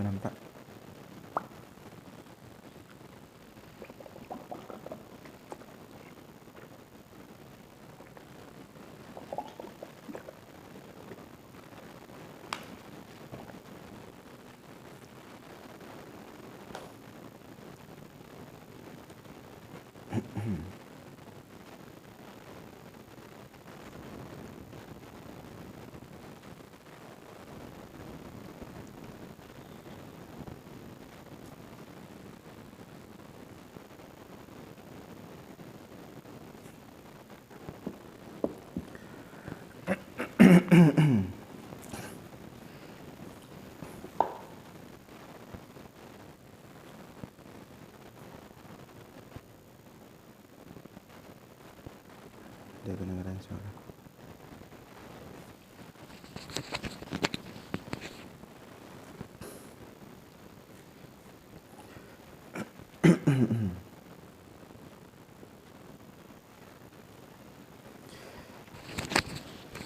itu nampak. Dia kedengaran suara.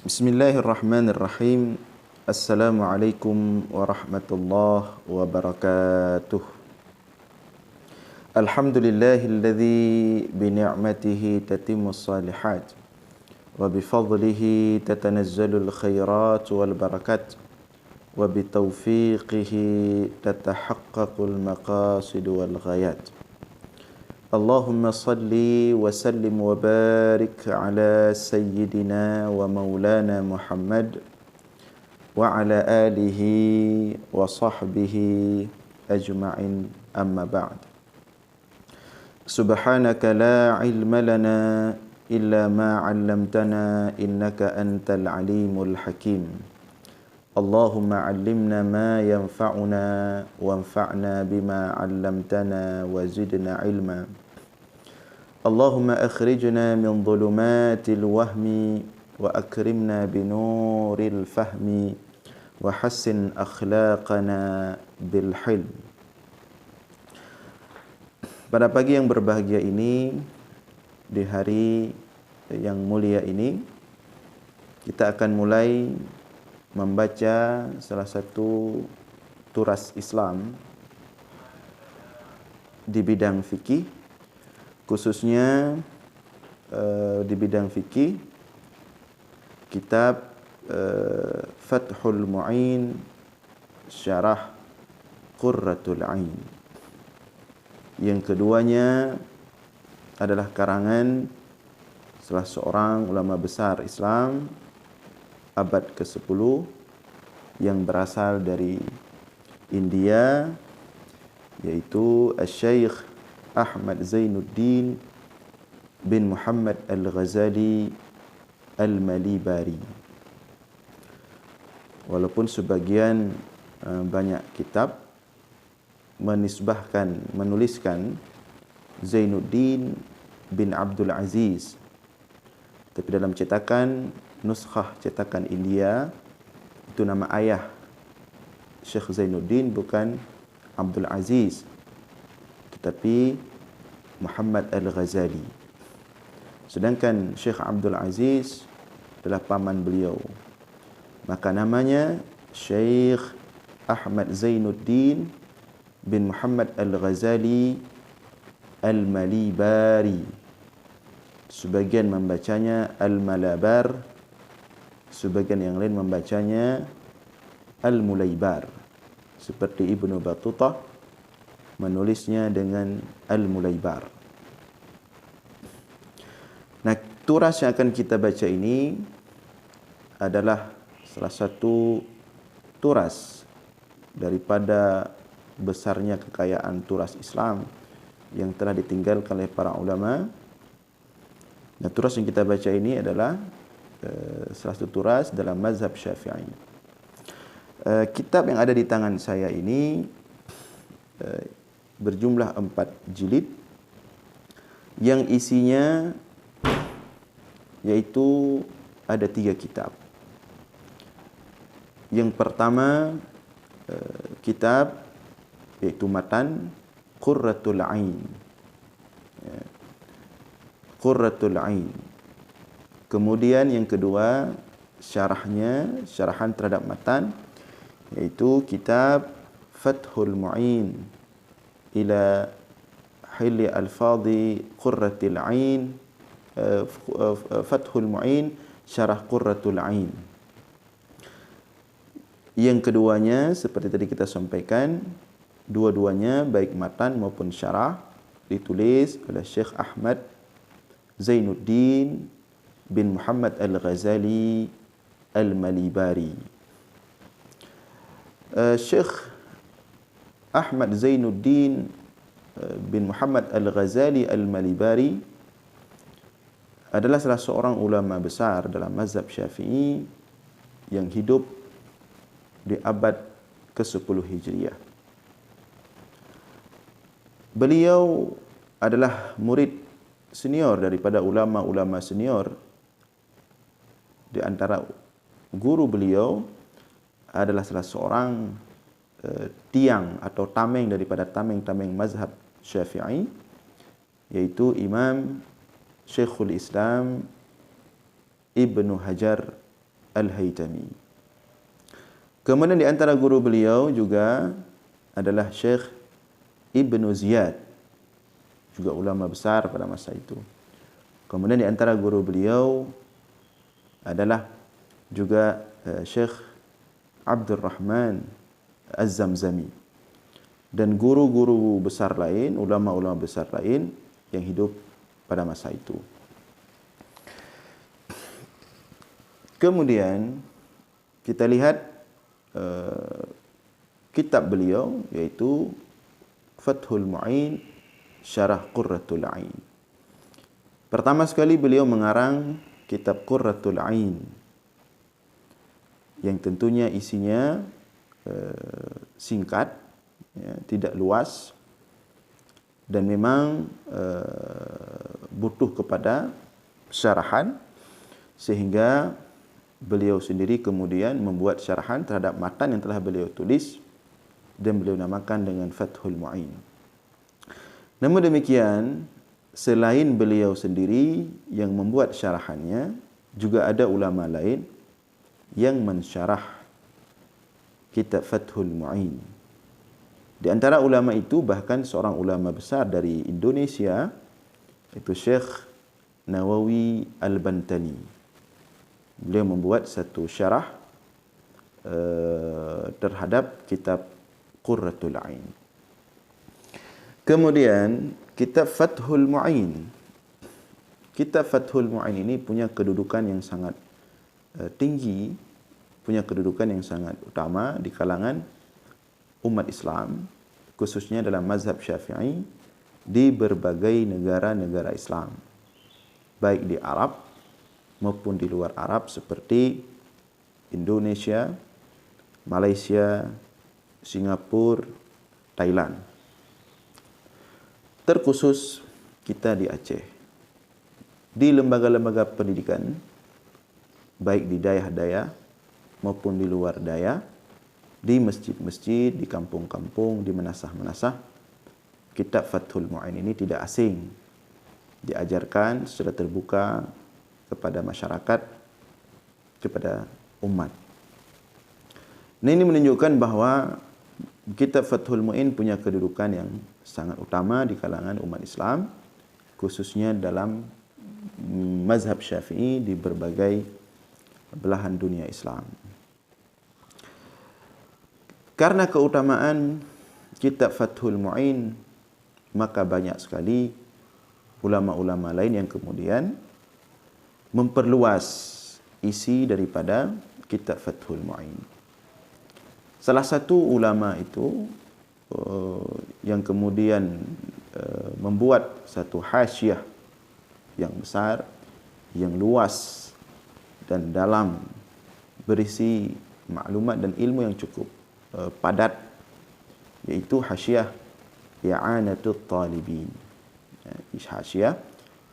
Bismillahirrahmanirrahim. Assalamualaikum warahmatullahi wabarakatuh. Alhamdulillahilladzi bini'matihi tatimmus salihat wa bifadlihi tatanazzalul khairat wal barakat wa bitaufiqihi tatahaqqaqul maqasid wal ghayat. Allahumma salli wa sallim wa barik ala sayyidina wa maulana Muhammad wa ala alihi wa sahbihi ajma'in, amma ba'd. Subhanaka la ilma lana illa ma 'allamtana innaka antal alimul hakim. Allahumma 'allimna ma yanfa'una wanfa'na bima 'allamtana wa zidna ilma. Allahumma akhrijna min dhulumatil wahmi wa akrimna binuril fahmi wa hassin akhlaqana bil hilm. Pada pagi yang berbahagia ini, di hari yang mulia ini, kita akan mulai membaca salah satu turas Islam di bidang fikih, khususnya di bidang fikih kitab Fathul Mu'in Syarah Qurratul Ain. Yang keduanya adalah karangan salah seorang ulama besar Islam abad ke-10 yang berasal dari India, yaitu Syekh Ahmad Zainuddin bin Muhammad Al-Ghazali Al-Malibari. Walaupun sebagian banyak kitab menuliskan Zainuddin bin Abdul Aziz, tapi dalam cetakan nuskhah cetakan India itu nama ayah Syekh Zainuddin bukan Abdul Aziz, tetapi Muhammad Al-Ghazali. Sedangkan Syekh Abdul Aziz adalah paman beliau, maka namanya Syekh Ahmad Zainuddin bin Muhammad Al-Ghazali Al-Malibari. Sebagian membacanya Al-Malabar, sebagian yang lain membacanya Al-Mulaibar, seperti Ibnu Battutah menulisnya dengan Al-Mulaibar. Nah, turas yang akan kita baca ini adalah salah satu turas daripada besarnya kekayaan turas Islam yang telah ditinggalkan oleh para ulama. Nah, turas yang kita baca ini adalah salah satu turas dalam mazhab Syafi'i. Kitab yang ada di tangan saya ini berjumlah 4 jilid yang isinya yaitu ada 3 kitab. Yang pertama kitab yaitu matan Qurratul Ain. Qurratul Ain. Kemudian yang kedua syarahan terhadap matan, yaitu kitab Fathul Mu'in ila hilli alfadhi Qurratul Ain, Fathul Mu'in syarah Qurratul Ain. Yang keduanya seperti tadi kita sampaikan, dua-duanya baik matan maupun syarah ditulis oleh Syekh Ahmad Zainuddin bin Muhammad Al-Ghazali Al-Malibari. Syekh Ahmad Zainuddin bin Muhammad Al-Ghazali Al-Malibari adalah salah seorang ulama besar dalam mazhab Syafi'i yang hidup di abad ke-10 Hijriah. Beliau adalah murid senior daripada ulama-ulama senior. Di antara guru beliau adalah salah seorang tiang atau tameng daripada tameng-tameng mazhab Syafi'i, yaitu Imam Syekhul Islam Ibnu Hajar Al-Haytami. Kemudian di antara guru beliau juga adalah Syekh Ibnu Ziyad, juga ulama besar pada masa itu. Kemudian di antara guru beliau adalah juga Syekh Abdul Rahman Az-Zamzami, dan guru-guru besar lain, ulama-ulama besar lain yang hidup pada masa itu. Kemudian kita lihat kitab beliau, yaitu Fathul Mu'in syarah Qurratul Ain. Pertama sekali beliau mengarang kitab Qurratul Ain, yang tentunya isinya singkat, ya, tidak luas, dan memang butuh kepada syarahan, sehingga beliau sendiri kemudian membuat syarahan terhadap matan yang telah beliau tulis dan beliau namakan dengan Fathul Mu'in. Namun demikian, selain beliau sendiri yang membuat syarahannya, juga ada ulama lain yang mensyarah kitab Fathul Mu'in. Di antara ulama itu bahkan seorang ulama besar dari Indonesia, itu Syekh Nawawi Al-Bantani. Beliau membuat satu syarah terhadap kitab Qurratul Ain. Kemudian kitab Fathul Mu'in. Kitab Fathul Mu'in ini punya kedudukan yang sangat tinggi, punya kedudukan yang sangat utama di kalangan umat Islam, khususnya dalam mazhab Syafi'i di berbagai negara-negara Islam, baik di Arab maupun di luar Arab seperti Indonesia, Malaysia, Singapura, Thailand. Terkhusus kita di Aceh, di lembaga-lembaga pendidikan, baik di daerah-daerah maupun di luar daerah, di masjid-masjid, di kampung-kampung, di menasah-menasah, kitab Fathul Mu'in ini tidak asing, diajarkan secara terbuka kepada masyarakat, kepada umat. Nah, ini menunjukkan bahawa kitab Fathul Mu'in punya kedudukan yang sangat utama di kalangan umat Islam, khususnya dalam mazhab Syafi'i di berbagai belahan dunia Islam. Karena keutamaan kitab Fathul Mu'in, maka banyak sekali ulama-ulama lain yang kemudian memperluas isi daripada kitab Fathul Mu'in. Salah satu ulama itu yang kemudian membuat satu hasyiah yang besar, yang luas dan dalam, berisi maklumat dan ilmu yang cukup padat, yaitu hasyiah I'anatul Talibin. Hasyiah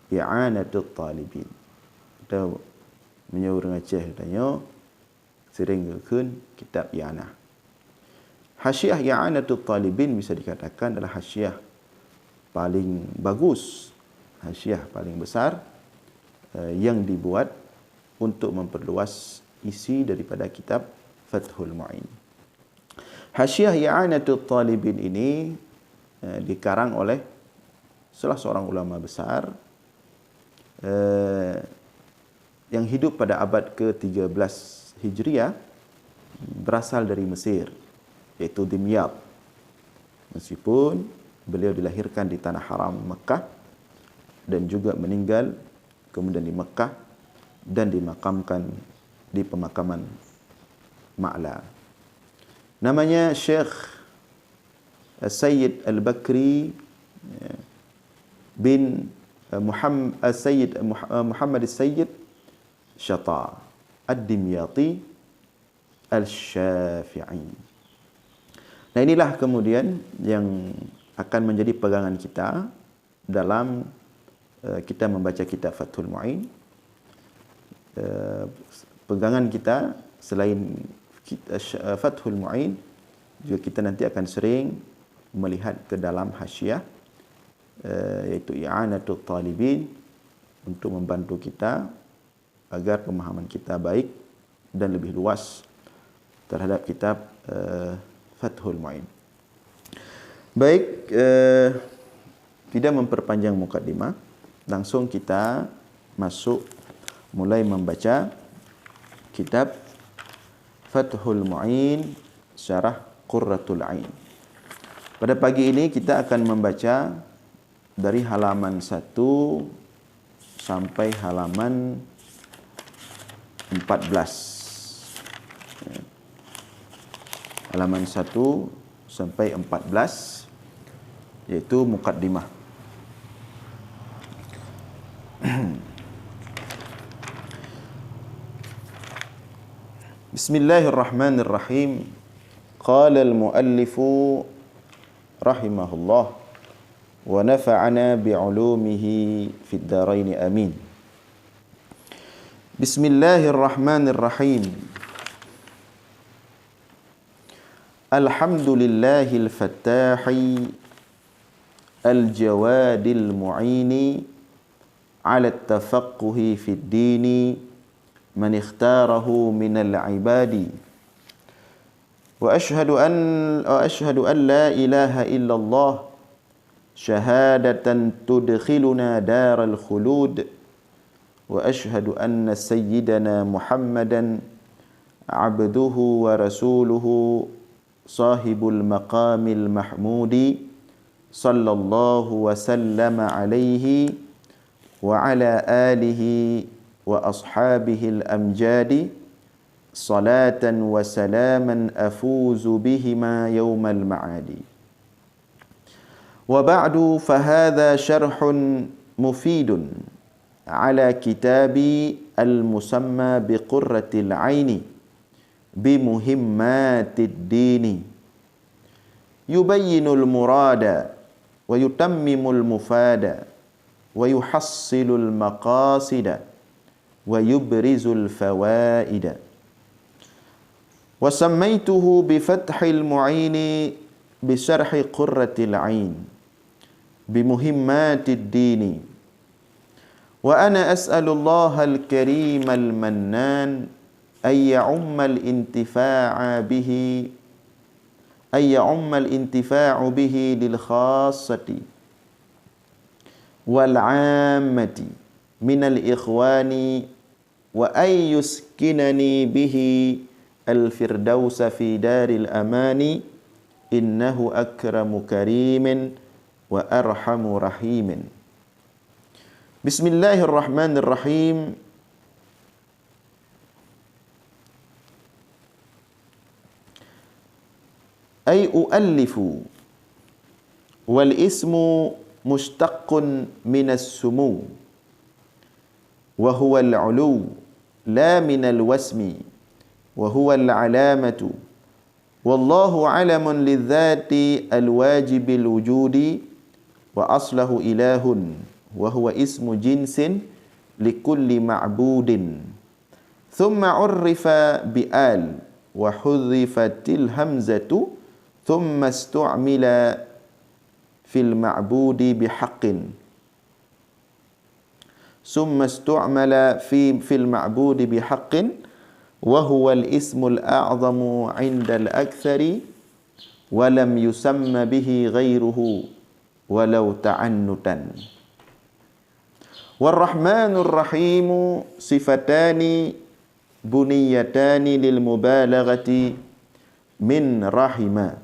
I'anatul Talibin. Kita menyuruh ngaceh tanya sering keun kitab I'anah. Hasyiah I'anatul Talibin bisa dikatakan adalah hasyiah paling bagus, hasyiah paling besar yang dibuat untuk memperluas isi daripada kitab Fathul Mu'in. Hasyiah I'anatul Talibin ini dikarang oleh salah seorang ulama besar yang hidup pada abad ke-13 Hijriah, berasal dari Mesir, yaitu Dimyat. Meskipun beliau dilahirkan di tanah haram Mekah dan juga meninggal kemudian di Mekah dan dimakamkan di pemakaman Ma'la. Namanya Syekh Sayyid Al-Bakri bin Muhammad Sayyid Syata Ad-Dimyati Al-Syafi'i. Nah, inilah kemudian yang akan menjadi pegangan kita dalam kita membaca kitab Fathul Mu'in. Pegangan kita selain Fathul Mu'in, juga kita nanti akan sering melihat ke dalam hasyiah, yaitu I'anatul Talibin, untuk membantu kita agar pemahaman kita baik dan lebih luas terhadap kitab Fathul Mu'in. Baik, tidak memperpanjang mukadimah, langsung kita masuk mulai membaca kitab Fathul Mu'in Syarah Qurratul Ain. Pada pagi ini kita akan membaca dari halaman 1 sampai halaman 14. Halaman 1 sampai 14, yaitu mukaddimah. Bismillahirrahmanirrahim. Qala al-muallifu rahimahullah wa nafa'ana bi'ulumihi fid dharain amin. Bismillahirrahmanirrahim. Alhamdulillahil fattahi al-jawadil mu'ini ala at-tafaqquhi fid dini man ikhtarahu minal ibadi. وأشهد أن لا إله إلا الله شهادة تدخلنا دار الخلود وأشهد أن سيدنا محمدا عبده ورسوله صاحب المقام المحمود صلى الله وسلم عليه وعلى آله وأصحابه الأمجاد صلاة وسلاما أفوز بهما يوم المعاد. وبعد فهذا شرح مفيد على كتاب المسمى بقرة العين بمهمات الدين، يبين المراد ويتمم المفاد ويحصل المقاصد ويبرز الفوائد. وسميته بفتح المعين بشرح قرة العين بمهمات الدين. وأنا أسأل الله الكريم المنان أن يعم الانتفاع به للخاصة والعامة من الإخوان، وأن يسكنني به الفردوس في دار الأمان، إنه أكرم كريم وأرحم رحيم. بسم الله الرحمن الرحيم. أي أؤلف، والاسم مشتق من السمو وهو العلو لا من الوسم وهو العلامة، والله علم للذات الواجب الوجود، وأصله إله وهو اسم جنس لكل معبود، ثم عرف بآل وحذفت الهمزة ثم استعمل في المعبود بحق، في المعبود بحق، وهو الاسم الأعظم عند الأكثر ولم يسم به غيره ولو تعنتا. والرحمن الرحيم صفتان بنيتان للمبالغة من رحمة.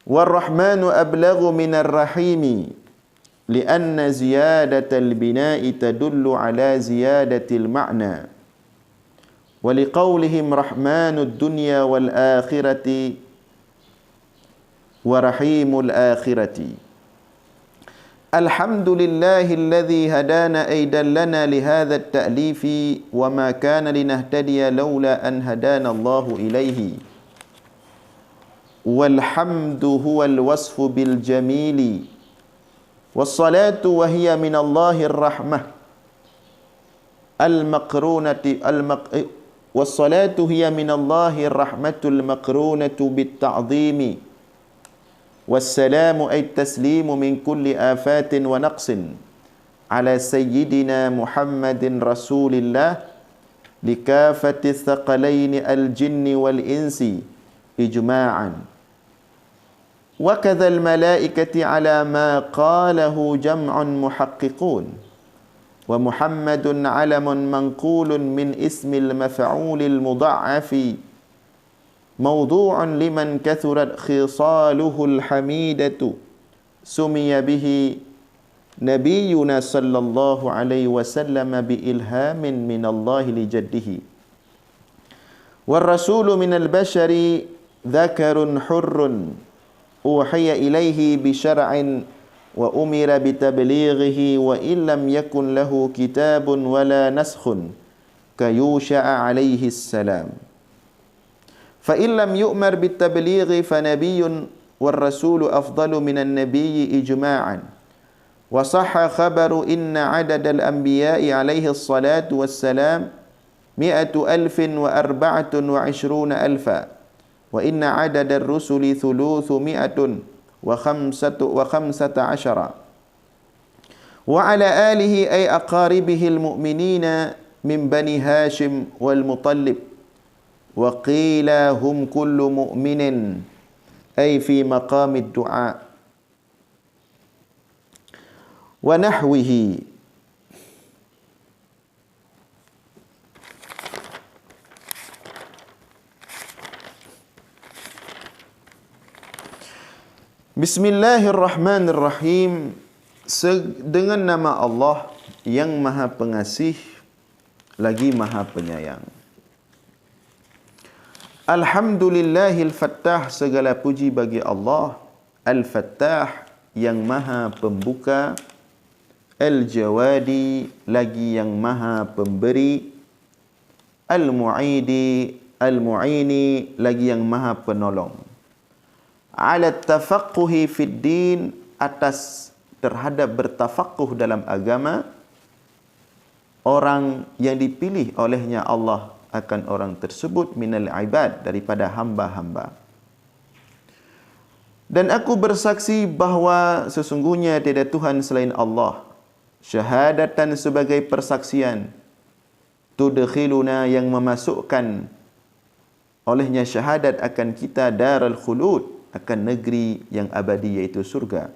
والرحمن أبلغ من الرحيم لأن زيادة البناء تدل على زيادة المعنى. ولقولهم رحمن الدنيا والآخرة ورحيم الآخرة. الحمد لله الذي هدانا أيضا لنا لهذا التأليف وما كان لنهتدي لولا أن هدانا الله إليه. والحمد هو الوصف بالجميل. والصلاة وهي من الله الرحمة المقرونة والصلاة هي من الله الرحمة المقرونة بالتعظيم. والسلام أي التسليم من كل آفات ونقص على سيدنا محمد رسول الله لكافة الثقلين الجن والإنس إجماعا. وكذا الملائكة على ما قاله جمع محققون. ومحمد علم منقول من اسم المفعول المضاعف موضوع لمن كثرت خصاله الحميدة سمي به نبينا صلى الله عليه وسلم بإلهام من الله لجده. والرسول من البشر ذكر حر أوحي إليه بشرع وأمر بتبليغه وإن لم يكن له كتاب ولا نسخ كيوشع عليه السلام. فإن لم يؤمر بالتبليغ فنبي والرسول أفضل من النبي إجماعا. وصح خبر إن عدد الأنبياء عليه الصلاة والسلام 100,024,000 وإن عدد الرسل 315. وعلى آله أي أقاربه المؤمنين من بني هاشم والمطلب. وقيل هم كل مؤمن أي في مقام الدعاء ونحوه. Bismillahirrahmanirrahim. Dengan nama Allah yang Maha Pengasih lagi Maha Penyayang. Alhamdulillahil Fattah, segala puji bagi Allah Al-Fattah yang Maha Pembuka, Al-Jawadi lagi yang Maha Pemberi, Al-Mu'idi Al-Mu'ini lagi yang Maha Penolong. Ala tafaqquhi fid din, atas terhadap bertafaqquh dalam agama, orang yang dipilih olehnya Allah akan orang tersebut minal ibad, daripada hamba-hamba. Dan aku bersaksi bahawa sesungguhnya tiada Tuhan selain Allah, syahadatan sebagai persaksian, tudkhiluna yang memasukkan olehnya syahadat akan kita darul khulud, akan negeri yang abadi iaitu surga.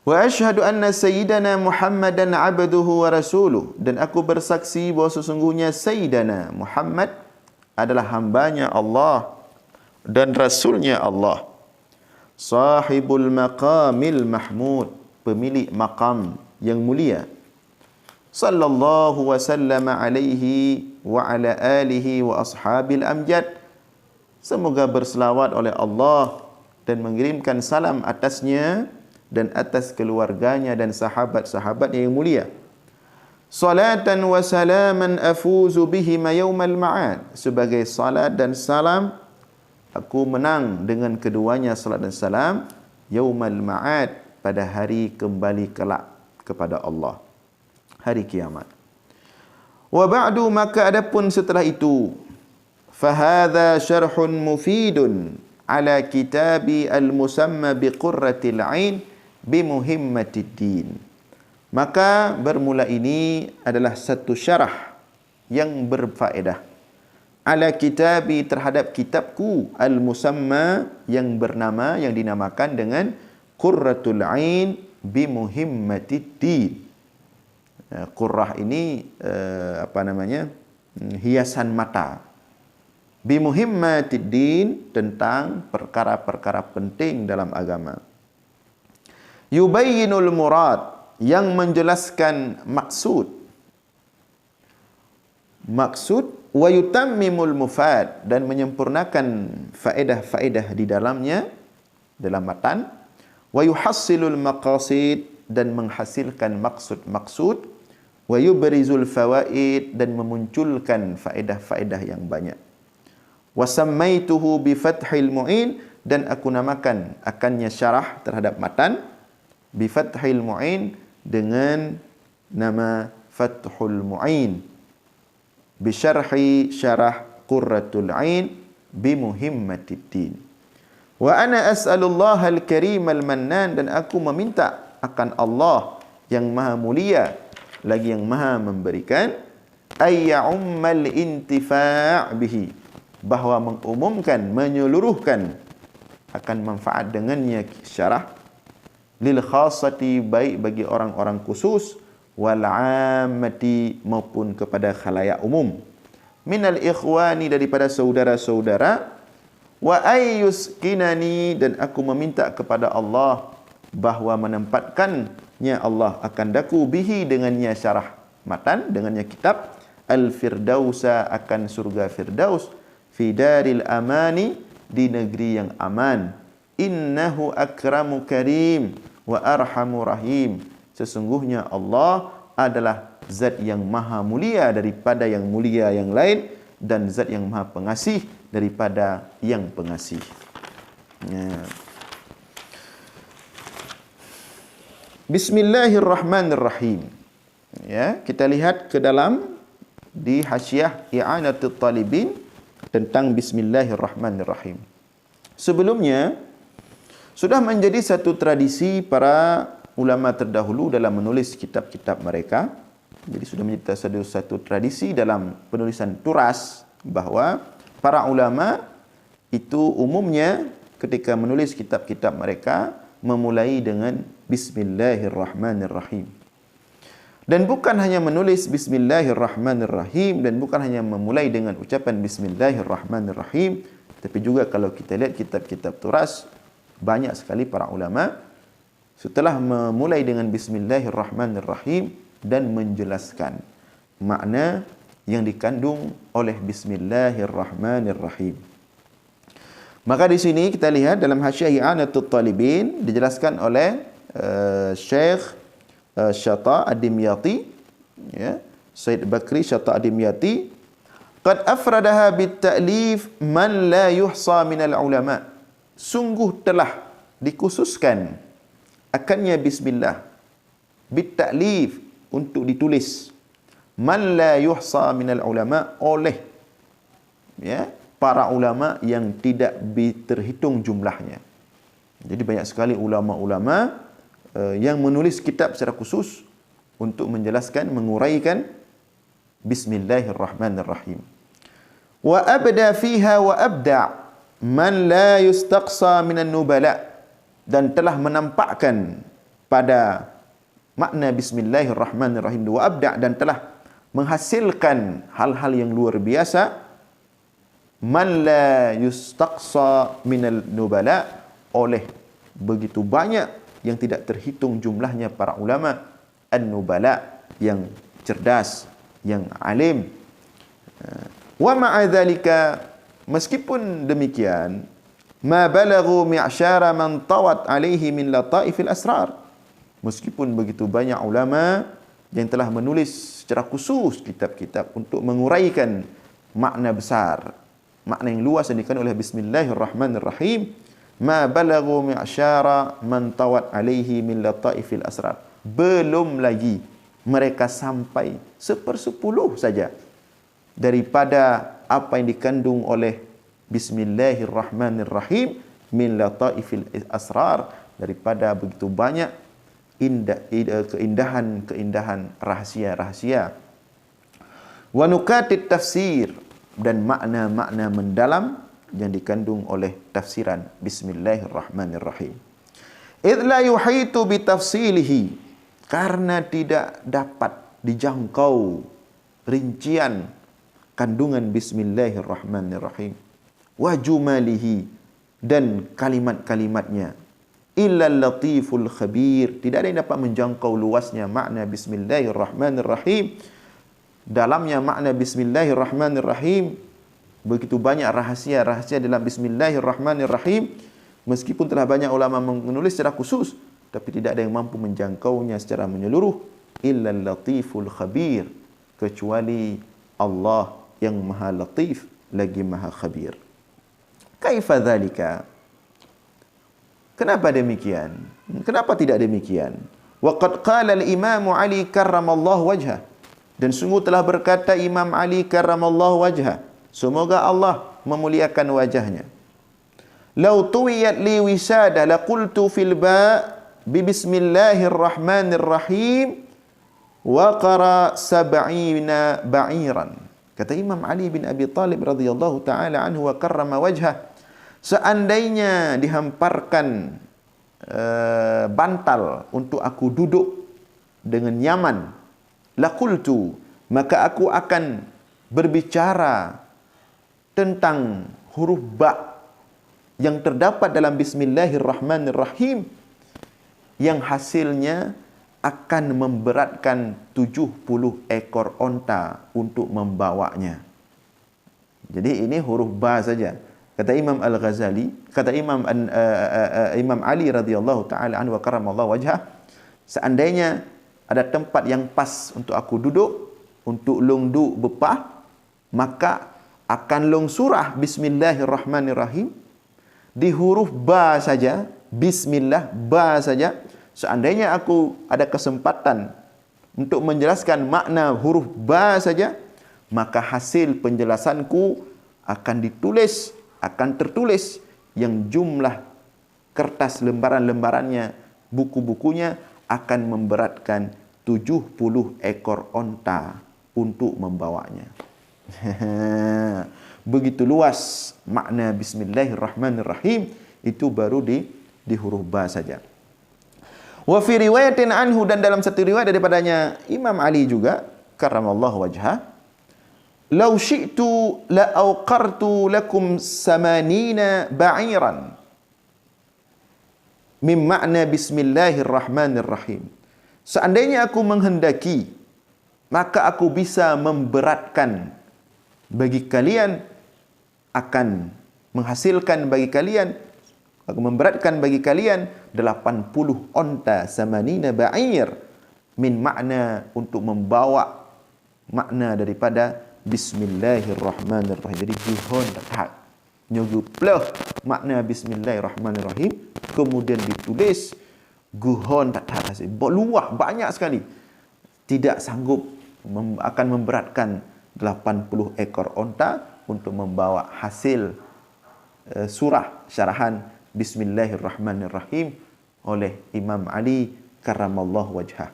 Wa asyhadu anna sayyidana Muhammadan abduhu wa rasuluh, dan aku bersaksi bahawa sesungguhnya sayyidana Muhammad adalah hambanya Allah dan rasulnya Allah. Sahibul maqamil mahmud, pemilik maqam yang mulia. Sallallahu wa sallama alaihi wa ala alihi wa ashabil amjad. Semoga berselawat oleh Allah dan mengirimkan salam atasnya dan atas keluarganya dan sahabat-sahabat yang mulia. Salatan wa salaman afuzu bihima yaumal ma'ad. Sebagai salat dan salam, aku menang dengan keduanya salat dan salam yaumal ma'ad, pada hari kembali kelak kepada Allah, hari kiamat. Wa ba'du, maka adapun setelah itu, fahadha syarhun mufidun ala kitabi al-musamma biqurratil ain bimuhimmatid din. Maka bermula ini adalah satu syarah yang berfaedah ala kitabi, terhadap kitabku, al-musamma, yang bernama, yang dinamakan dengan Qurratul Ain bi Muhimmatiddin. Qurrah ini hiasan mata. Bi Muhimmatiddin, tentang perkara-perkara penting dalam agama. Yubayyinul murad, yang menjelaskan maksud. Wa yutammimul mufad, dan menyempurnakan faedah-faedah di dalamnya, dalam matan. Wa yuhassilul maqasid, dan menghasilkan maksud-maksud. Wa yubrizul fawaid, dan memunculkan faedah-faedah yang banyak. Wa sammaituhu bi fathil mu'in, dan aku namakan akannya syarah terhadap matan bi fathil mu'in, dengan nama Fathul Mu'in, bisyarhi syarah Qurratul Ain bi Muhimmatiddin. Wa ana as'alullah al-karim al-mannan, dan aku meminta akan Allah yang maha mulia lagi yang maha memberikan, ayya'ummal intifa' bihi, bahawa mengumumkan, menyeluruhkan akan manfaat dengannya syarah, lil khassati, baik bagi orang-orang khusus, wal ammati, maupun kepada khalayak umum, minal ikhwani, daripada saudara-saudara, wa ayyuskinani, dan aku meminta kepada Allah bahawa menempatkannya Allah akan daku, bihi, dengannya syarah matan, dengannya kitab, al-firdausa, akan surga firdaus, fi daril amani, di negeri yang aman. Innahu akramu karim wa arhamu rahim, sesungguhnya Allah adalah zat yang maha mulia daripada yang mulia yang lain, dan zat yang maha pengasih daripada yang pengasih. Bismillahirrahmanirrahim. Ya, kita lihat ke dalam di hasyiah I'anatul Talibin tentang Bismillahirrahmanirrahim. Sebelumnya sudah menjadi satu tradisi para ulama terdahulu dalam menulis kitab-kitab mereka. Jadi sudah menjadi satu tradisi dalam penulisan turas, bahawa para ulama itu umumnya ketika menulis kitab-kitab mereka memulai dengan Bismillahirrahmanirrahim. Dan bukan hanya menulis Bismillahirrahmanirrahim, dan bukan hanya memulai dengan ucapan Bismillahirrahmanirrahim, tapi juga kalau kita lihat kitab-kitab turas, banyak sekali para ulama setelah memulai dengan Bismillahirrahmanirrahim dan menjelaskan makna yang dikandung oleh Bismillahirrahmanirrahim. Maka di sini kita lihat dalam hasyiah I'anatul Talibin dijelaskan oleh Syekh Syata Ad-Dimyati, ya, Said Bakri Syata Ad-Dimyati, qad afradaha bit-ta'lif man la yuhsa minal ulama, sungguh telah dikhususkan akannya bismillah bit-ta'lif, untuk ditulis, man la yuhsa minal ulama, oleh ya para ulama yang tidak terhitung jumlahnya. Jadi banyak sekali ulama-ulama yang menulis kitab secara khusus untuk menjelaskan, menguraikan Bismillahirrahmanirrahim. Wa abda fiha wa abda' man la yustaqsa minan nubala, dan telah menampakkan pada makna Bismillahirrahmanirrahim wa abda', dan telah menghasilkan hal-hal yang luar biasa, man la yustaqsa minal nubala, oleh begitu banyak yang tidak terhitung jumlahnya para ulama an-nubala, yang cerdas, yang alim. Wa ma'a dzalika, meskipun demikian, ma balaghu mi'syara man tawat alaihi min lataifil asrar, meskipun begitu banyak ulama yang telah menulis secara khusus kitab-kitab untuk menguraikan makna besar, makna yang luas yang dikandung oleh Bismillahirrahmanirrahim, ma balaghu mi'syara man tawat alaihi min lataifil asrar, belum lagi mereka sampai 1/10 saja daripada apa yang dikandung oleh Bismillahirrahmanirrahim min lataifil asrar, daripada begitu banyak keindahan-keindahan rahasia-rahasia. Wa nukatit tafsir, dan makna-makna mendalam yang dikandung oleh tafsiran Bismillahirrahmanirrahim. Idh la yuhitu bitafsilihi, karena tidak dapat dijangkau rincian kandungan Bismillahirrahmanirrahim, wa jumalihi, dan kalimat-kalimatnya, illal latiful khabir, tidak ada yang dapat menjangkau luasnya makna Bismillahirrahmanirrahim. Dalamnya makna Bismillahirrahmanirrahim, begitu banyak rahasia-rahasia dalam Bismillahirrahmanirrahim. Meskipun telah banyak ulama menulis secara khusus, tapi tidak ada yang mampu menjangkaunya secara menyeluruh. Illal latiful khabir, kecuali Allah yang maha latif lagi maha khabir. Kaifa dzalika? Kenapa demikian? Kenapa tidak demikian? Wa qad qala al-Imam Ali karramallahu wajhah, dan sungguh telah berkata Imam Ali karramallahu wajhah, semoga Allah memuliakan wajahnya. Lau tuwiyat li wisadah laqultu fil ba' bi bismillahirrahmanirrahim wa qara sab'ina ba'iran. Kata Imam Ali bin Abi Talib radhiyallahu taala anhu wa karrama wajhah, seandainya dihamparkan bantal untuk aku duduk dengan nyaman, laqultu, maka aku akan berbicara tentang huruf ba yang terdapat dalam Bismillahirrahmanirrahim, yang hasilnya akan memberatkan 70 ekor onta untuk membawanya. Jadi ini huruf ba saja. Kata Imam Al-Ghazali, kata Imam Ali radhiyallahu taala anhu wa karramallahu wajhah, seandainya ada tempat yang pas untuk aku duduk, untuk long duk bepah, maka akan long surah Bismillahirrahmanirrahim di huruf ba saja, bismillah, ba saja. Seandainya aku ada kesempatan untuk menjelaskan makna huruf ba saja, maka hasil penjelasanku akan ditulis, akan tertulis, yang jumlah kertas lembaran-lembarannya, buku-bukunya akan memberatkan 70 ekor onta untuk membawanya. Begitu luas makna Bismillahirrahmanirrahim, itu baru di huruf ba saja. Wa fi riwayatin anhu, dan dalam satu riwayat daripadanya Imam Ali juga karramallahu wajhah, "Lau syi'tu la awqartu lakum samanina ba'iran min makna Bismillahirrahmanirrahim." Seandainya aku menghendaki, maka aku bisa memberatkan bagi kalian, akan menghasilkan bagi kalian, aku memberatkan bagi kalian 80 onta, samanina ba'ir, min makna, untuk membawa makna daripada Bismillahirrahmanirrahim. Jadi juhon tak nyogu pleh makna Bismillahirrahmanirrahim, kemudian ditulis guhon tak kasih luah banyak sekali, tidak sanggup, akan memberatkan 80 ekor onta untuk membawa hasil surah syarahan Bismillahirrahmanirrahim oleh Imam Ali karramallahu wajhah.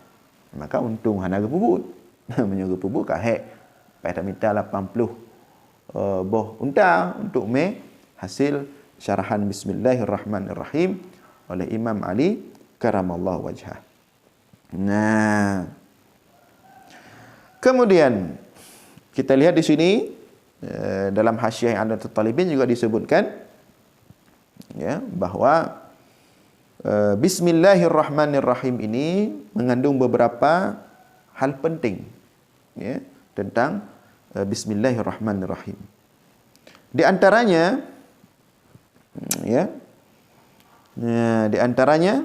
Maka untung hanaga pubut menyogu pubut kahek pada minta 80 boh unta untuk hasil syarahan Bismillahirrahmanirrahim oleh Imam Ali karramallahu wajhah. Nah, kemudian kita lihat di sini dalam hasyiah yang ada Talibin juga disebutkan, ya, bahwa Bismillahirrahmanirrahim ini mengandung beberapa hal penting, ya, tentang Bismillahirrahmanirrahim. Di antaranya, ya, di antaranya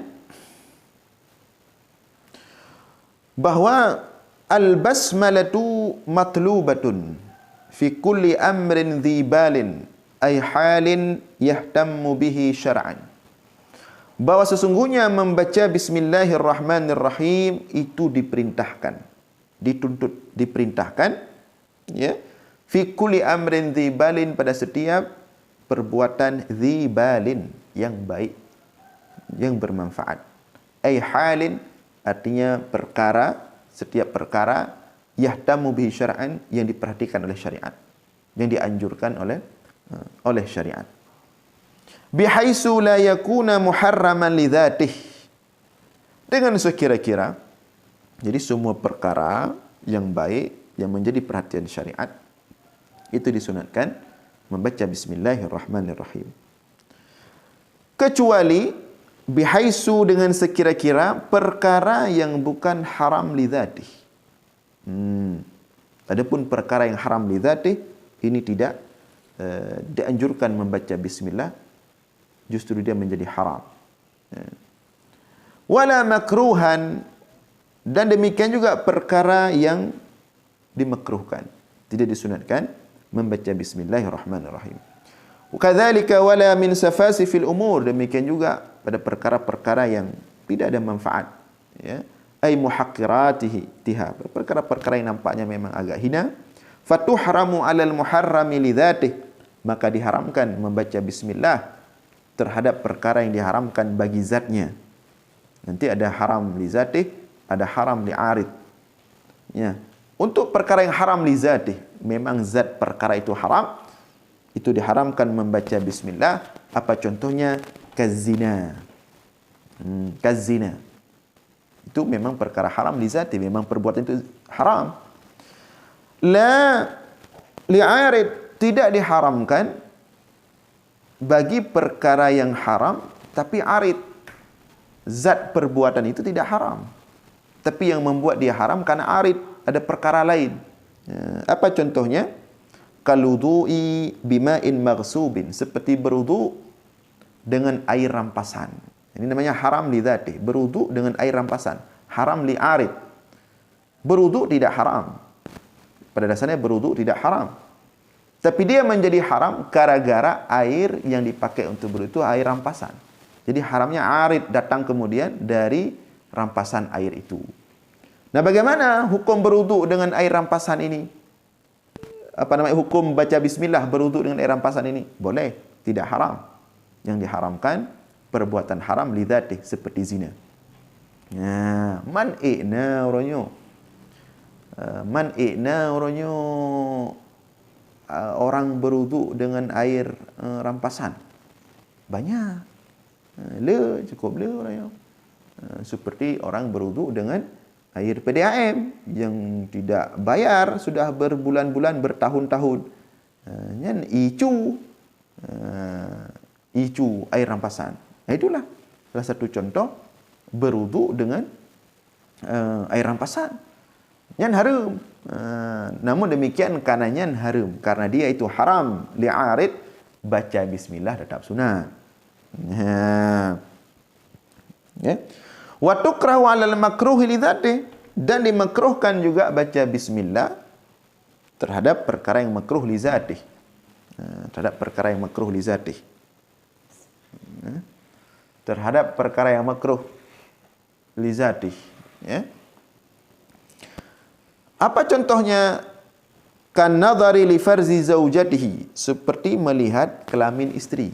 bahwa al-basmalatu matlubatun fi kulli amrin dhibalin ay halin yahtammu bihi syar'an. Bahwa sesungguhnya membaca Bismillahirrahmanirrahim itu diperintahkan, dituntut, diperintahkan, ya, fi kulli amrin dhibalin, pada setiap perbuatan dhibalin, yang baik, yang bermanfaat. Ay halin artinya perkara, setiap perkara, yahtamu bihi syar'an, yang diperhatikan oleh syariat. yang dianjurkan oleh syariat. Bihaisu la yakuna muharraman li dzatih. Dengan sekira-kira, jadi semua perkara yang baik yang menjadi perhatian syariat itu disunatkan membaca bismillahirrahmanirrahim. Kecuali bihaisu dengan sekira-kira perkara yang bukan haram li dzatih. Adapun perkara yang haram li dzatih ini tidak dianjurkan membaca bismillah, justru dia menjadi haram. Wala makruhan, dan demikian juga perkara yang dimakruhkan, tidak disunatkan membaca bismillahirrahmanirrahim. Kadzalika wala min safasifil umur, demikian juga pada perkara-perkara yang tidak ada manfaat, ya, ay muhaqqiratihi tiha, perkara-perkara yang nampaknya memang agak hina, fatuhramu alal muharrami li dzatih, maka diharamkan membaca bismillah terhadap perkara yang diharamkan bagi zatnya. Nanti ada haram li zatih, ada haram li arid. Ya. Untuk perkara yang haram li zatih, memang zat perkara itu haram, itu diharamkan membaca bismillah. Apa contohnya? Kazina. Kazina. Itu memang perkara haram li zatih, memang perbuatan itu haram. La li arid, tidak diharamkan bagi perkara yang haram tapi arid. Zat perbuatan itu tidak haram, tapi yang membuat dia haram karena arid, ada perkara lain. Apa contohnya? Kaludui bima'in maghsubin, seperti berwudu dengan air rampasan. Ini namanya haram li dzatih, berwudu dengan air rampasan. Haram li arid. Berwudu tidak haram. Pada dasarnya berwudu tidak haram. Tapi dia menjadi haram gara-gara air yang dipakai untuk berwudu itu air rampasan. Jadi haramnya arid, datang kemudian dari rampasan air itu. Nah, bagaimana hukum berwudu dengan air rampasan ini? Apa namanya, hukum baca bismillah berwudu dengan air rampasan ini? Boleh, tidak haram. Yang diharamkan perbuatan haram li dzatih, seperti zina. Nah, man'ina orangnya. Man'ina orangnya orang berwudu dengan air rampasan. Banyak. Cukup orangnya. Seperti orang berwudu dengan air PDAM yang tidak bayar sudah berbulan-bulan, bertahun-tahun. Yang icu air rampasan. Nah, itulah salah satu contoh berwudu dengan air rampasan. Yang haram. Namun demikian karenanya haram, karena dia itu haram li'arid, baca bismillah tetap sunat. Ya. Wa tukrahu 'alal makruhi li dzatih, dan dimakruhkan juga baca bismillah terhadap perkara yang makruh li dzatih. Terhadap perkara yang makruh li dzatih. Terhadap perkara yang makruh li dzatih, ya. Apa contohnya? Kan nadhari li farzi zaujatihi, seperti melihat kelamin istri.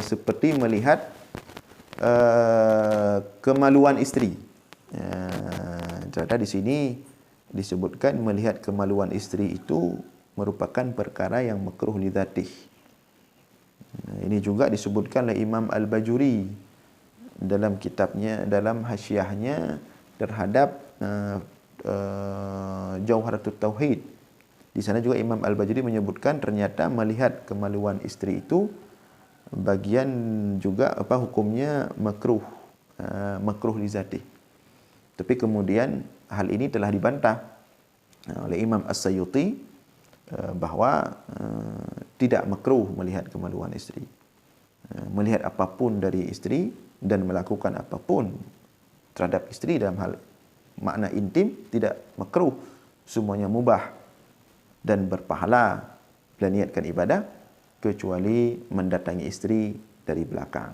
Seperti melihat kemaluan istri. Jadi di sini disebutkan melihat kemaluan istri itu merupakan perkara yang makruh li dzatih. Ini juga disebutkan oleh Imam Al-Bajuri dalam kitabnya, dalam hasyiahnya terhadap Jauharatut Tauhid. Di sana juga Imam Al-Bajuri menyebutkan ternyata melihat kemaluan istri itu bagian juga hukumnya makruh, makruh li dzatih. Tapi kemudian hal ini telah dibantah oleh Imam As-Sayyuti bahwa tidak makruh melihat kemaluan istri. Melihat apapun dari istri dan melakukan apapun terhadap istri dalam hal makna intim tidak makruh, semuanya mubah dan berpahala bila niatkan ibadah, kecuali mendatangi istri dari belakang.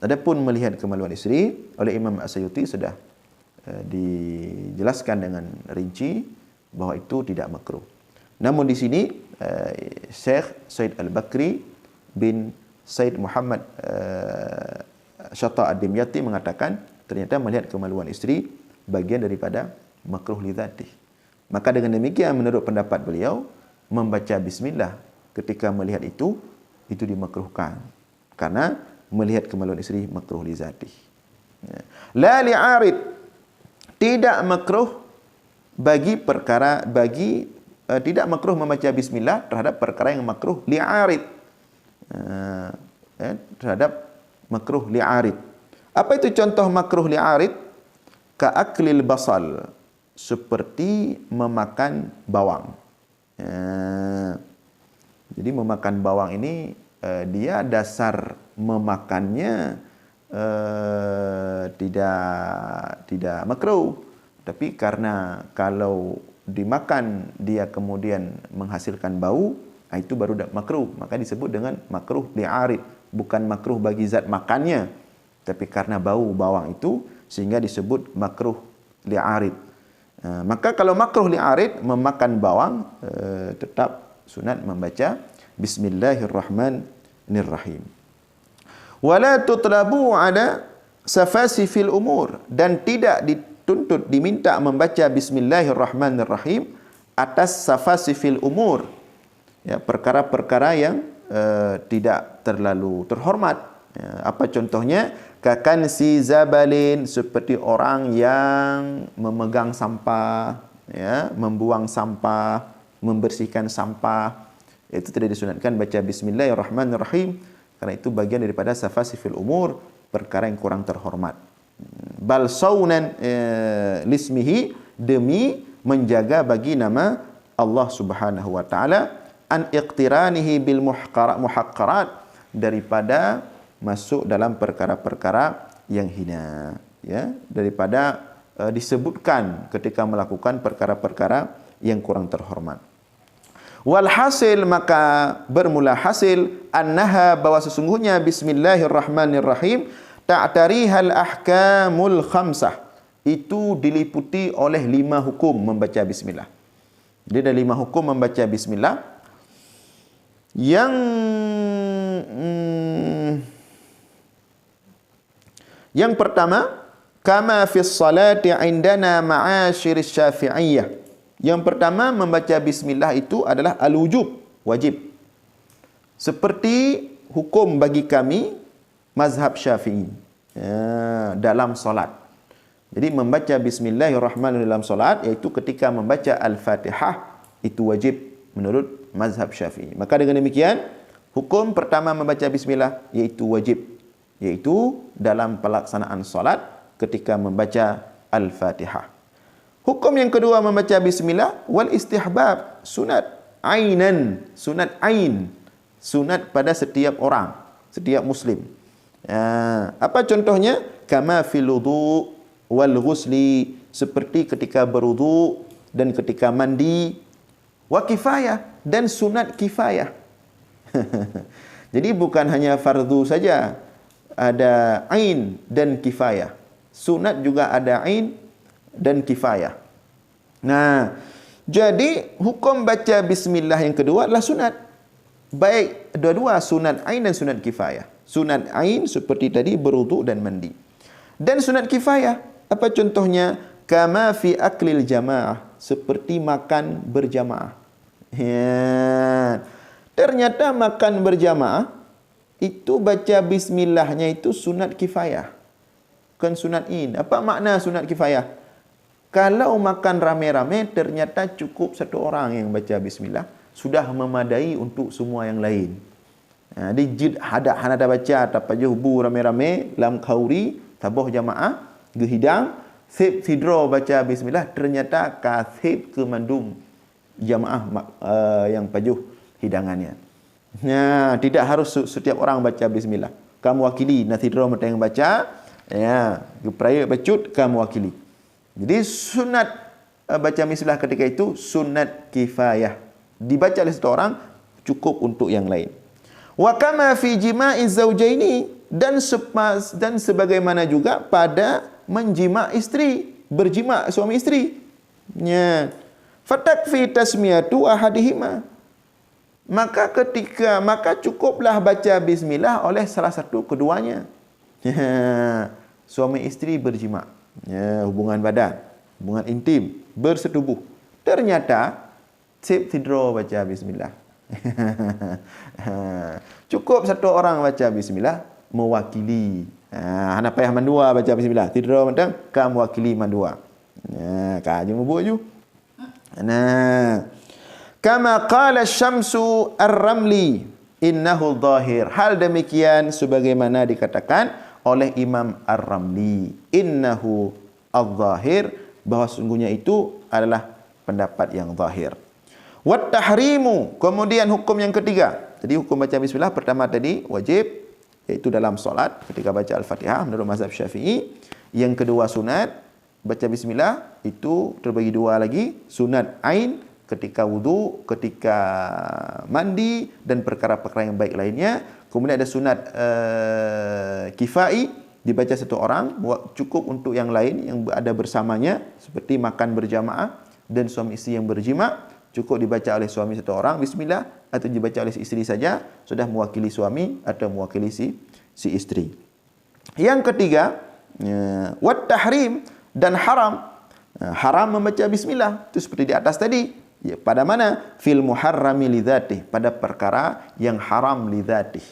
Adapun melihat kemaluan istri oleh Imam As-Sayyuti sudah dijelaskan dengan rinci bahwa itu tidak makruh. Namun di sini Syekh Said Al-Bakri bin Said Muhammad Syata Ad-Dimyati mengatakan ternyata melihat kemaluan istri bagian daripada makruh li dzatih. Maka dengan demikian menurut pendapat beliau, membaca bismillah ketika melihat itu dimakruhkan. Karena melihat kemaluan isteri makruh li zatih. La li'arid, tidak makruh tidak makruh membaca bismillah terhadap perkara yang makruh li'arid. Terhadap makruh li'arid. Apa itu contoh makruh li'arid? Ka'aklil basal, seperti memakan bawang. Jadi memakan bawang ini dia dasar memakannya tidak makruh, tapi karena kalau dimakan dia kemudian menghasilkan bau, itu baru makruh, maka disebut dengan makruh li'arid. Bukan makruh bagi zat makannya, tapi karena bau bawang itu sehingga disebut makruh li'arid. Maka kalau makruh li'arid, memakan bawang, tetap sunat membaca Bismillahirrahmanirrahim. Wala tutlabu ada safasifil umur, dan tidak dituntut, diminta membaca Bismillahirrahmanirrahim atas safasifil umur, ya, perkara-perkara yang tidak terlalu terhormat. Ya, apa contohnya? Kakan si zabalin, seperti orang yang memegang sampah, ya, membuang sampah, membersihkan sampah. Itu tidak disunatkan baca Bismillahirrahmanirrahim, karena itu bagian daripada safasifil umur, perkara yang kurang terhormat. Bal saunan lismihi, demi menjaga bagi nama Allah Subhanahu wa taala, an iqtiranihi bil muhaqqarat, daripada masuk dalam perkara-perkara yang hina, ya, daripada disebutkan ketika melakukan perkara-perkara yang kurang terhormat. Walhasil, maka bermula hasil, annaha, bahwa sesungguhnya Bismillahirrahmanirrahim ta'tarihal ahkamul khamsah, itu diliputi oleh 5 hukum membaca bismillah. Dia ada 5 hukum membaca bismillah. Yang pertama, kama fis salati indana ma'asyiris syafi'iyah. Yang pertama, membaca bismillah itu adalah al-wujub, wajib. Seperti hukum bagi kami mazhab Syafi'i, ya, dalam solat. Jadi membaca Bismillahirrahmanirrahim dalam solat, iaitu ketika membaca Al-Fatihah, itu wajib menurut mazhab Syafi'i. Maka dengan demikian, hukum pertama membaca bismillah iaitu wajib, iaitu dalam pelaksanaan solat ketika membaca Al-Fatihah. Hukum yang kedua membaca bismillah wal istihbab, sunat ainan, sunat ain, sunat pada setiap orang, setiap muslim. Apa contohnya? Kama fil wudu wal ghusli, seperti ketika berwudu dan ketika mandi. Wa kifayah, dan sunat kifayah. Jadi bukan hanya fardu saja, ada ain dan kifayah. Sunat juga ada ain dan kifayah. Nah, jadi hukum baca bismillah yang kedua adalah sunat. Baik dua-dua, sunat ain dan sunat kifayah. Sunat ain seperti tadi berwudu dan mandi. Dan sunat kifayah, apa contohnya? Kama fi aklil jamaah, seperti makan berjamaah. Ya. Ternyata makan berjamaah itu baca bismillahnya itu sunat kifayah, bukan sunat ain. Apa makna sunat kifayah? Kalau makan rame-rame, ternyata cukup satu orang yang baca bismillah, sudah memadai untuk semua yang lain. Di jid hada baca tapajuh bu rame-rame lam khauri tabuh jamaah gehidang sip sidro baca bismillah, ternyata kasib ke mandum jamaah yang pajuh hidangannya. Nah, tidak harus setiap orang baca bismillah. Kamu wakili nasidro mata yang baca, ya, gepraya bacut kamu wakili. Jadi sunat baca bismillah ketika itu sunat kifayah. Dibaca oleh satu orang cukup untuk yang lain. Wa kama fi jima'iz zaujaini, dan sebagaimana juga pada menjima istri, berjima suami istri. Ya. Fatakfi tasmiyatu ahadihima. Maka cukuplah baca bismillah oleh salah satu keduanya. Ya. Suami istri berjima, ya, hubungan badan, hubungan intim, bersetubuh. Ternyata sip tidur baca bismillah. Cukup satu orang baca bismillah mewakili. Hana payah mandua baca bismillah. Tidur mentang kamu wakili mandua. Ka je mubuk. Nah, kama qala Syamsu Ar-Ramli innahu dhahir. Hal demikian sebagaimana dikatakan oleh Imam Ar-Ramli, innahu adh-dhahir, bahwa sungguhnya itu adalah pendapat yang zahir. Wat tahrimu, kemudian hukum yang ketiga. Jadi hukum baca bismillah pertama tadi wajib, iaitu dalam solat ketika baca Al-Fatihah menurut mazhab Syafi'i. Yang kedua sunat, baca bismillah itu terbagi dua lagi, sunat ain ketika wudu, ketika mandi dan perkara-perkara yang baik lainnya. Kemudian ada sunat kifai, dibaca satu orang, cukup untuk yang lain yang ada bersamanya, seperti makan berjamaah dan suami isteri yang berjima, cukup dibaca oleh suami satu orang bismillah, atau dibaca oleh isteri saja, sudah mewakili suami atau mewakili si isteri. Yang ketiga, wat tahrim, dan haram. Haram membaca bismillah, itu seperti di atas tadi. Ya, pada mana? Fil muharrami lidzatih, pada perkara yang haram lidzatih.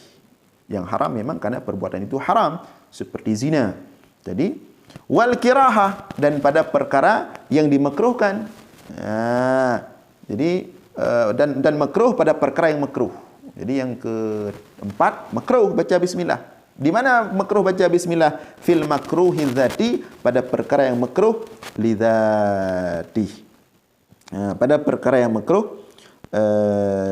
Yang haram memang karena perbuatan itu haram, seperti zina. Jadi wal kirahah, dan pada perkara yang dimakruhkan. Jadi dan makruh pada perkara yang makruh. Jadi yang keempat, makruh baca bismillah. Di mana makruh baca bismillah? Fil makruhi dzati, pada perkara yang makruh lidzati. Pada perkara yang makruh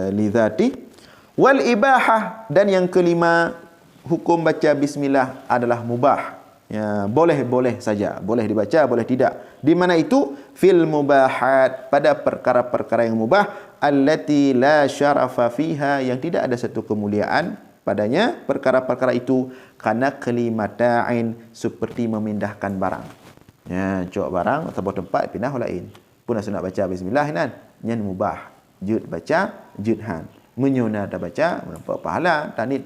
lidzati. Wal ibahah, dan yang kelima, hukum baca bismillah adalah mubah. Ya, boleh saja, boleh dibaca, boleh tidak. Di mana itu? Fil mubahat, pada perkara-perkara yang mubah, allati la syarafa fiha, yang tidak ada satu kemuliaan padanya perkara-perkara itu, karena kelimata'in, seperti memindahkan barang. Ya, cok barang atau tempat pindah lain. Pun nak baca bismillah nan, nyan mubah. Jud baca, jud han. Menyuna dah baca, mendapat pahala. Tanit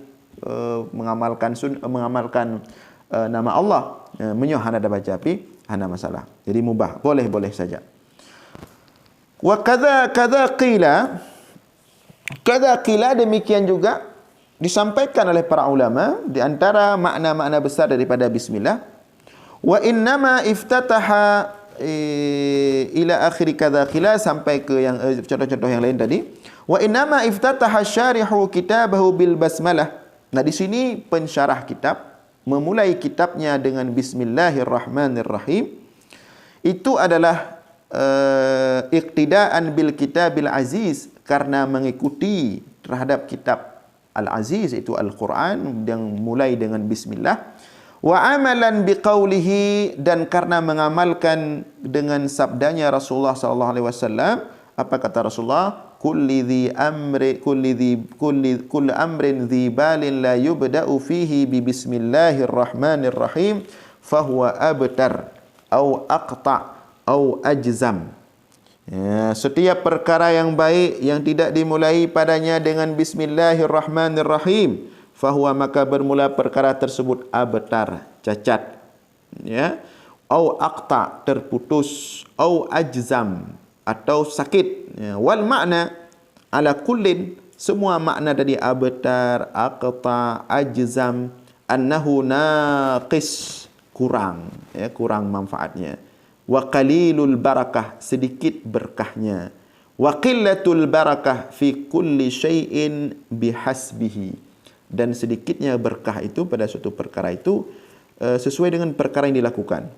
mengamalkan nama Allah. Menyuh hana dah baca api, hana masalah. Jadi mubah, boleh saja. Wa kadza qila, demikian juga disampaikan oleh para ulama di antara makna-makna besar daripada bismillah. Wa innama iftataha ila akhir kadza qila, sampai ke yang contoh-contoh yang lain tadi. Wa innama iftataha syarihu kitabahu bil basmalah. Nah, di sini pensyarah kitab memulai kitabnya dengan bismillahirrahmanirrahim. Itu adalah iqtidaan bil kitabil aziz, karena mengikuti terhadap kitab Al-Aziz, itu Al-Quran, yang mulai dengan bismillah. Wa amalan biqaulihi, dan karena mengamalkan dengan sabdanya Rasulullah sallallahu alaihi wasallam. Apa kata Rasulullah? Kulli amrin dhi balin la yubda'u fihi bi bismillahirrahmanirrahim fahuwa abtar au aqta au ajzam. Ya, setiap perkara yang baik yang tidak dimulai padanya dengan bismillahirrahmanirrahim, fahuwa, maka bermula perkara tersebut abtar, cacat, ya, au aqta, terputus, au ajzam, atau sakit. Ya, wal makna ala kullin, semua makna dari abtar, aqta, ajzam, annahu naqis, kurang, ya, kurang manfaatnya. Wa qalilul barakah, sedikit berkahnya. Wa qillatul barakah fi kulli syai'in bihasbihi, dan sedikitnya berkah itu pada suatu perkara itu sesuai dengan perkara yang dilakukan.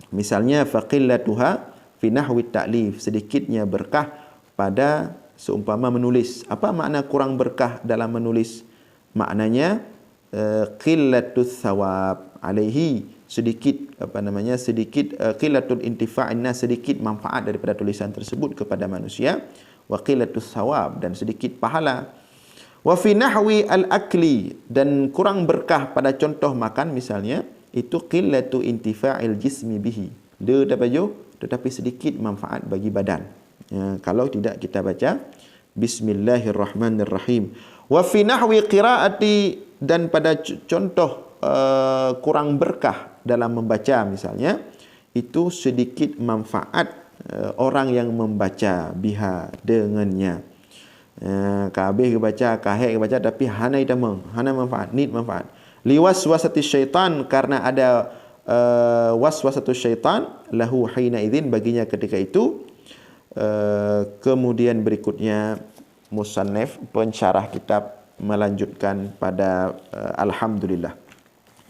Misalnya faqillatuha fi nahwi ta'lif, sedikitnya berkah pada seumpama menulis. Apa makna kurang berkah dalam menulis? Maknanya qillatus thawab alaihi, sedikit qillatul intifa'in nas, sedikit manfaat daripada tulisan tersebut kepada manusia. Wa qillatus thawab, dan sedikit pahala. Wa fi nahwi al-akli, dan kurang berkah pada contoh makan misalnya, itu qillatu intifa'il jismi bihi, dia dapat baju tetapi sedikit manfaat bagi badan. Ya, kalau tidak kita baca bismillahirrahmanirrahim. Wa fi nahwi qiraati, dan pada contoh kurang berkah dalam membaca misalnya, itu sedikit manfaat orang yang membaca biha dengannya. Kabeh ke baca, kahek ke baca, tapi hana idama, hana manfaat, nid manfaat. Liwaswasati syaitan, karena ada waswasatu syaitan lahu hina idzin, baginya ketika itu. Kemudian berikutnya musannif pensyarah kitab melanjutkan pada alhamdulillah.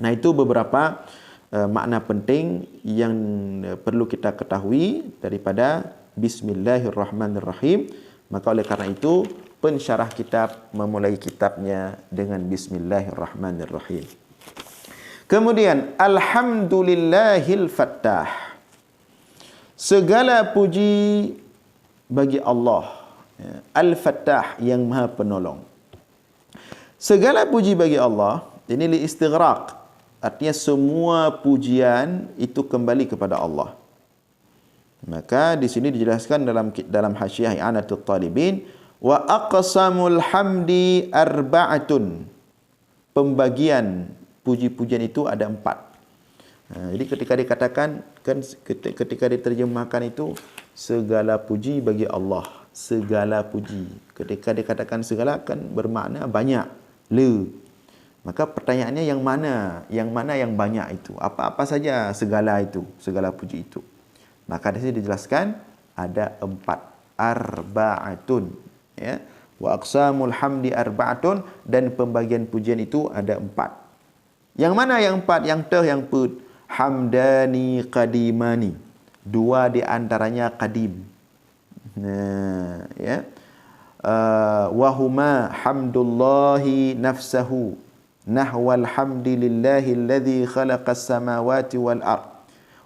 Nah, itu beberapa makna penting yang perlu kita ketahui daripada bismillahirrahmanirrahim. Maka oleh karena itu pensyarah kitab memulai kitabnya dengan bismillahirrahmanirrahim. Kemudian alhamdulillahil fattah. Segala puji bagi Allah, Al-Fattah, yang Maha Penolong. Segala puji bagi Allah, ini li istighraq, artinya semua pujian itu kembali kepada Allah. Maka di sini dijelaskan dalam hasyiah I'anatul Talibin, wa aqsamul hamdi arba'atun. Pembagian puji-pujian itu ada 4. Jadi ketika dikatakan, kan ketika diterjemahkan itu segala puji bagi Allah, segala puji. Ketika dikatakan segala kan bermakna banyak, Maka pertanyaannya yang mana? Yang mana yang banyak itu? Apa-apa saja segala itu, segala puji itu. Maka di sini dijelaskan ada 4, arba'atun, ya. Wa aqsamul hamdi arba'atun, dan pembagian pujian itu ada 4. Yang mana yang 4? Yang yang put hamdani qadimani. 2 di antaranya qadim. Nah, ya. Wa huma hamdullahi nafsahu nahwal hamdillahi alladhi khalaqas samawati wal ard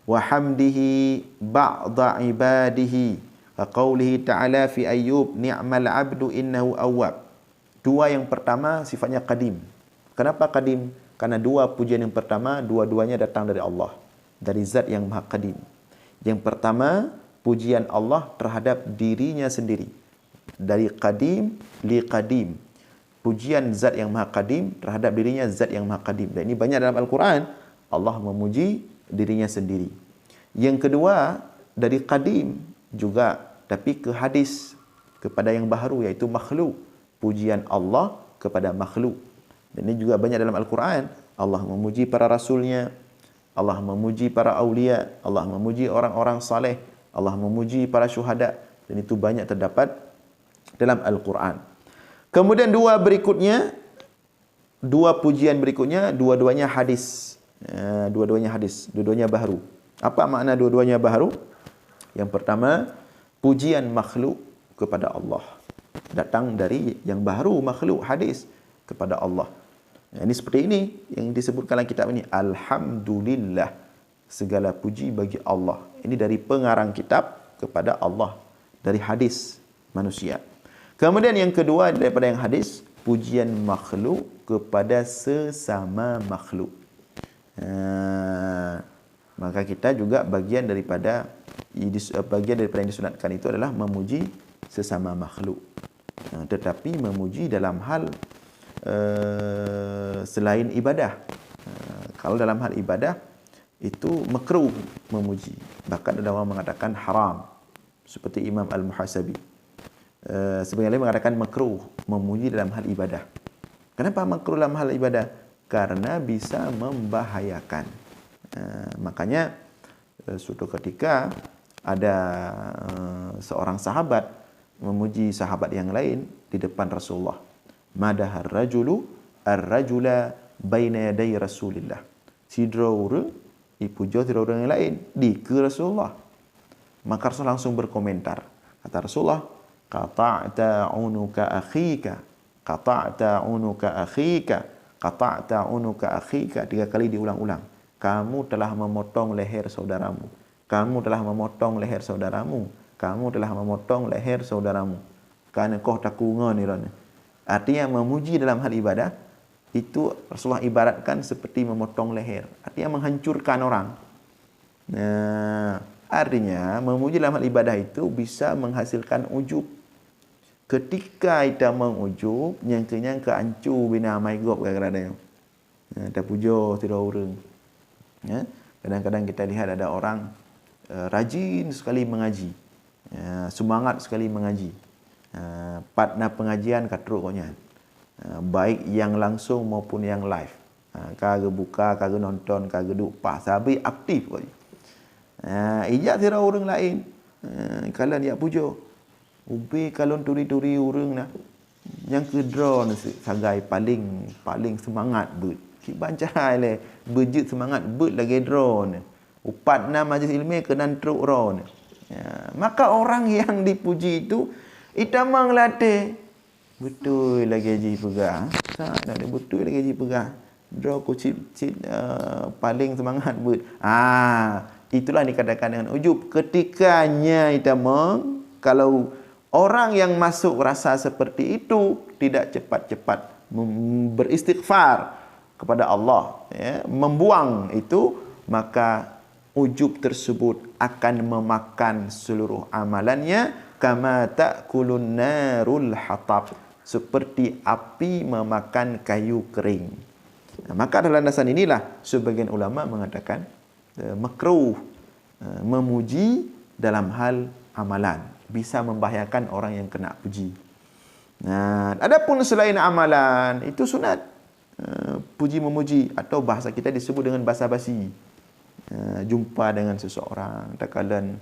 wa hamdihi ba'da ibadihi ka qaulihi ta'ala fi Ayyub ni'mal 'abdu innahu awwab. 2 yang pertama sifatnya qadim. Kenapa qadim? Karena 2 pujian yang pertama dua-duanya datang dari Allah, dari zat yang maha qadim. Yang pertama pujian Allah terhadap dirinya sendiri, dari qadim li qadim. Pujian zat yang maha qadim terhadap dirinya zat yang maha qadim. Dan ini banyak dalam Al-Quran, Allah memuji dirinya sendiri. Yang kedua dari qadim juga, tapi ke hadis, kepada yang baharu, iaitu makhluk. Pujian Allah kepada makhluk. Dan ini juga banyak dalam Al-Quran. Allah memuji para rasulnya, Allah memuji para awliya, Allah memuji orang-orang saleh, Allah memuji para syuhada. Dan itu banyak terdapat dalam Al-Quran. Kemudian 2 berikutnya, 2 pujian berikutnya, dua-duanya hadis. Dua-duanya hadis, dua-duanya baharu. Apa makna dua-duanya baharu? Yang pertama, pujian makhluk kepada Allah, datang dari yang baharu, makhluk, hadis kepada Allah. Ini seperti ini yang disebutkan dalam kitab ini, alhamdulillah, segala puji bagi Allah. Ini dari pengarang kitab kepada Allah, dari hadis manusia. Kemudian yang kedua daripada yang hadis, pujian makhluk kepada sesama makhluk. Maka kita juga bagian daripada yang disunatkan itu adalah memuji sesama makhluk. Tetapi memuji dalam hal selain ibadah. Kalau dalam hal ibadah itu makruh memuji. Bahkan ada orang mengatakan haram, seperti Imam Al-Muhasabi. Sebagian lain mengatakan makruh memuji dalam hal ibadah. Kenapa makruh dalam hal ibadah? Karena bisa membahayakan. Makanya suatu ketika ada seorang sahabat memuji sahabat yang lain di depan Rasulullah. Madahar rajulu ar-rajula baina yaday Rasulillah. Sidra ipuja sidra yang lain di ke Rasulullah. Maka Rasul langsung berkomentar. Kata Rasulullah, qata'ta unuka akhika, qata'ta unuka akhika, qata'ta unuka akhika. 3 kali diulang-ulang. Kamu telah memotong leher saudaramu. Kamu telah memotong leher saudaramu. Kamu telah memotong leher saudaramu. Karena kau takunga ni rana. Artinya memuji dalam hal ibadah itu Rasulullah ibaratkan seperti memotong leher. Artinya menghancurkan orang. Artinya memuji dalam hal ibadah itu bisa menghasilkan ujub. Ketika kita mengujub, nyangka-nyangka ancu bina maigop kadang-kadang. Tak puja tidak orang. Kadang-kadang kita lihat ada orang rajin sekali mengaji, semangat sekali mengaji, partner pengajian katruknya, baik yang langsung maupun yang live, kagak buka, kagak nonton, kagak duk pas, habis aktif kau. Ijak tira orang lain, kalau dia pujo, ubi kalau turi-turi orang nak, yang kedua sagai paling semangat ber. Bancai le berjut semangat ber lagi drone. Upat na majlis ilmi kena truk ron. Maka orang yang dipuji itu itamang latih. Betul lagi ji pegah. Tak ada betul lagi ji pegah. Draw ku paling semangat ber. Itulah dikatakan dengan ujub. Ketikanya itamang kalau orang yang masuk rasa seperti itu tidak cepat-cepat beristighfar kepada Allah, membuang itu, maka ujub tersebut akan memakan seluruh amalannya, kama ta'kulun narul hatab, seperti api memakan kayu kering. Maka dalam landasan inilah sebagian ulama mengatakan makruh memuji dalam hal amalan, bisa membahayakan orang yang kena puji. Adapun selain amalan itu sunat. Puji memuji atau bahasa kita disebut dengan bahasa basi. Jumpa dengan seseorang, takalan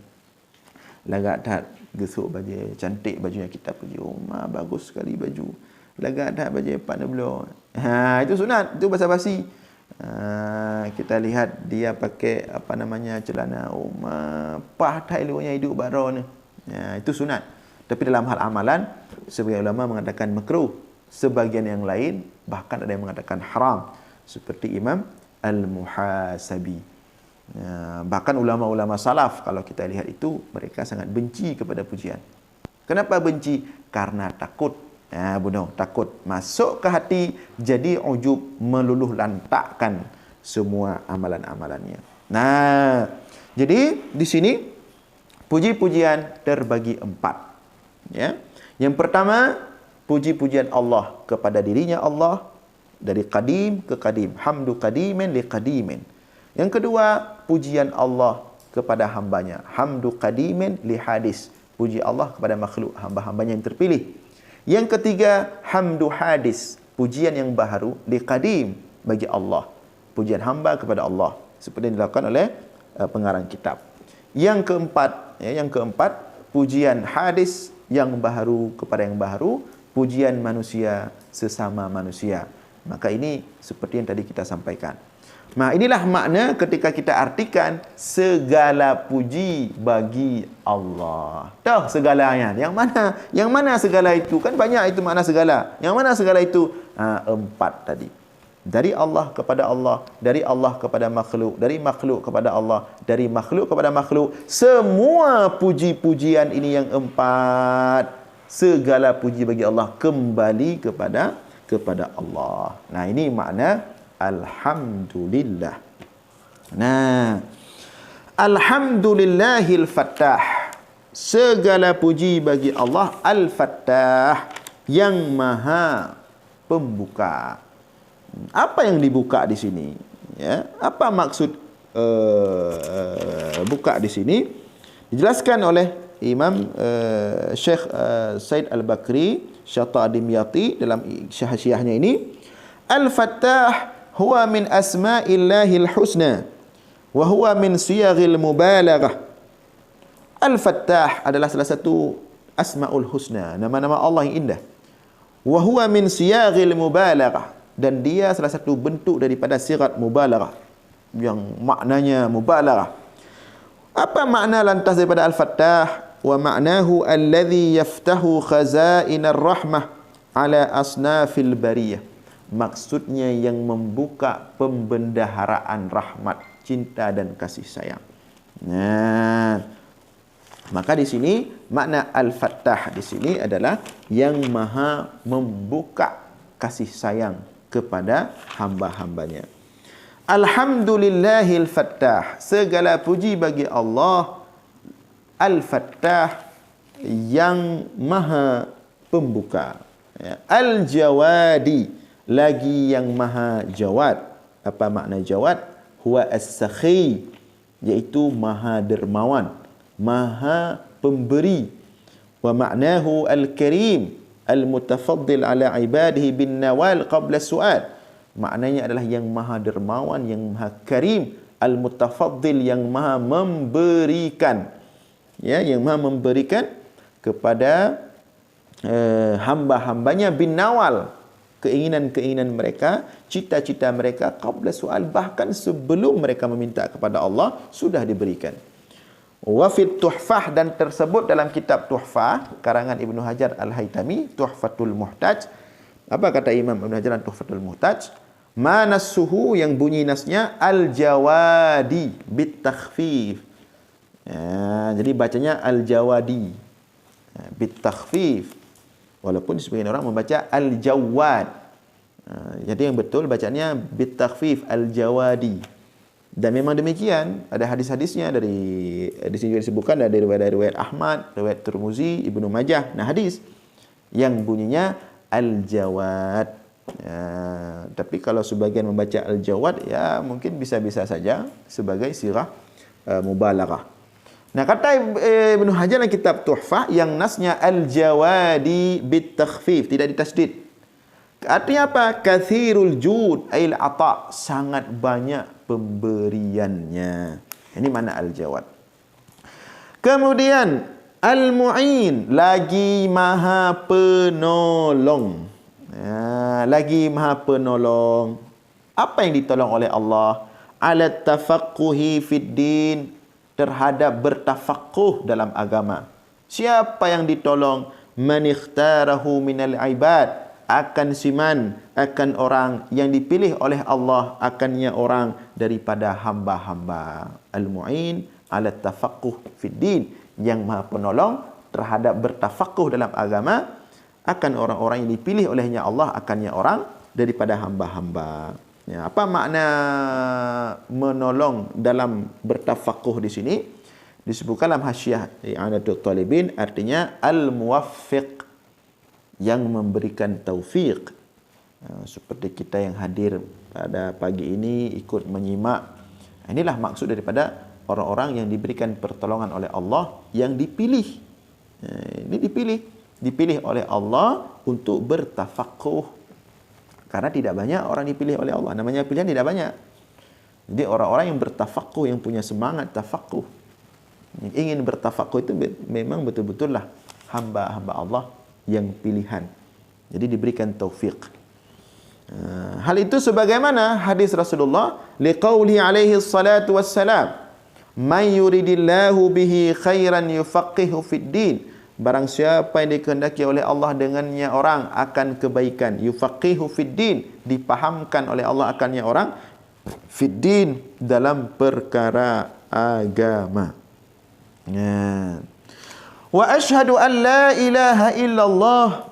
lagak tak gesuk baju cantik, bajunya kita puji, bagus sekali baju. Lagak tak baju partner beliau. Itu sunat, itu bahasa basi. Kita lihat dia pakai celana pah tai luarnya hidup baron. Itu sunat. Tapi dalam hal amalan, sebagian ulama mengatakan makruh, sebagian yang lain bahkan ada yang mengatakan haram, seperti Imam Al-Muhasabi. Bahkan ulama-ulama salaf, kalau kita lihat itu, mereka sangat benci kepada pujian. Kenapa benci? Karena takut. Takut masuk ke hati, jadi ujub meluluh lantakkan semua amalan-amalannya. Jadi di sini puji-pujian terbagi 4. Yang pertama, puji-pujian Allah kepada dirinya Allah, dari qadim ke qadim, hamdu qadimin li qadimin. Yang kedua, pujian Allah kepada hambanya, hamdu qadimin li hadis, puji Allah kepada makhluk, hamba-hambanya yang terpilih. Yang ketiga, hamdu hadis, pujian yang baharu, li qadim, bagi Allah, pujian hamba kepada Allah, seperti yang dilakukan oleh pengarang kitab. Yang keempat, pujian hadis yang baharu kepada yang baharu, pujian manusia sesama manusia. Maka ini seperti yang tadi kita sampaikan. Inilah makna ketika kita artikan segala puji bagi Allah. Tahu segalanya. Yang mana segala itu? Kan banyak itu makna segala. Yang mana segala itu? 4 tadi. Dari Allah kepada Allah, dari Allah kepada makhluk, dari makhluk kepada Allah, dari makhluk kepada makhluk. Semua puji-pujian ini yang 4. Segala puji bagi Allah kembali kepada Allah. Ini makna alhamdulillah. Alhamdulillahil fattah. Segala puji bagi Allah al-fattah, yang maha pembuka. Apa yang dibuka di sini? Apa maksud buka di sini? Dijelaskan oleh Imam Syekh Said Al-Bakri Syata Dimyati dalam syiahnya ini, Al-Fattah huwa min asma'illahil husna wa huwa min siyaghil mubalaghah. Al-Fattah adalah salah satu asma'ul husna, nama-nama Allah yang indah. Wa huwa min siyaghil mubalaghah, dan dia salah satu bentuk daripada sigat mubalaghah, yang maknanya mubalaghah. Apa makna lantas daripada Al-Fattah? Wa ma'nahu alladhi yaftahu khazainar rahmah ala asnafil bariyah. Maksudnya yang membuka pembendaharaan rahmat, cinta dan kasih sayang. Maka di sini makna Al-Fattah di sini adalah yang maha membuka kasih sayang kepada hamba-hambanya. Alhamdulillahil fattah, segala puji bagi Allah Al-Fattah, yang maha pembuka. Al-Jawadi, lagi yang maha jawad. Apa makna jawad? Huwa as-sakhi, iaitu maha dermawan, maha pemberi. Wa ma'nahu al-karim al-mutafaddil ala ibadihi bin nawal qabla su'al. Maknanya adalah yang maha dermawan, yang maha karim, al-mutafaddil, yang maha memberikan. Ya, yang maha memberikan kepada hamba-hambanya bin nawal, keinginan-keinginan mereka, cita-cita mereka, qabla su'al, bahkan sebelum mereka meminta kepada Allah sudah diberikan. Wa fit tuhfah, dan tersebut dalam kitab Tuhfah karangan Ibnu Hajar Al-Haytami, Tuhfatul Muhtaj. Apa kata Imam Ibnu Hajar Tuhfatul Muhtaj? Manassuhu, yang bunyi nasnya al-jawadi bit takhfif. Jadi bacanya al-jawadi bit takhfif, walaupun sebagian orang membaca al-jawad. Jadi yang betul bacanya bit takhfif, al-jawadi. Dan memang demikian, ada hadis-hadisnya dari di sini juga disebutkan dari riwayat Ahmad, riwayat Tirmizi, Ibnu Majah. Nah, hadis yang bunyinya al-jawad. Tapi kalau sebagian membaca al-jawad, ya mungkin bisa-bisa saja sebagai sirah mubalaghah. Nah, kata Ibnu Hajar dalam kitab Tuhfah yang nasnya al-jawadi bit takhfif, tidak ditasdid. Artinya apa? Kathirul jud ail ata, sangat banyak pemberiannya. Ini mana al-jawad. Kemudian al-mu'in, lagi maha penolong. Lagi maha penolong. Apa yang ditolong oleh Allah? Ala tafaqquhi fid din, terhadap bertafaqquh dalam agama. Siapa yang ditolong? Man ikhtarahu minal ibad, akan siman, akan orang yang dipilih oleh Allah, akannya orang daripada hamba-hamba. Al-mu'in ala tafaqquh fid din, yang maha penolong terhadap bertafaqquh dalam agama, akan orang-orang yang dipilih olehnya Allah, akannya orang daripada hamba-hamba. Ya, apa makna menolong dalam bertafaqquh di sini? Disebutkan dalam Hasyiah I'anatul Talibin, artinya al-muwaffiq, yang memberikan taufik. Seperti kita yang hadir pada pagi ini ikut menyimak. Inilah maksud daripada orang-orang yang diberikan pertolongan oleh Allah, yang dipilih. Ini dipilih oleh Allah untuk bertafaqquh. Karena tidak banyak orang dipilih oleh Allah. Namanya pilihan tidak banyak. Jadi orang-orang yang bertafaqquh, yang punya semangat tafaqquh, yang ingin bertafaqquh, itu memang betul-betul lah hamba-hamba Allah yang pilihan. Jadi diberikan taufik. Hal itu sebagaimana hadis Rasulullah, liqauli alaihi salatu wassalam, man yuridillahu bihi khairan yufaqihu fid din. Barang siapa yang dikehendaki oleh Allah dengannya orang akan kebaikan, yufaqihu fid din, dipahamkan oleh Allah akannya orang, fid din, dalam perkara agama. Wa ashhadu an la ilaha illallah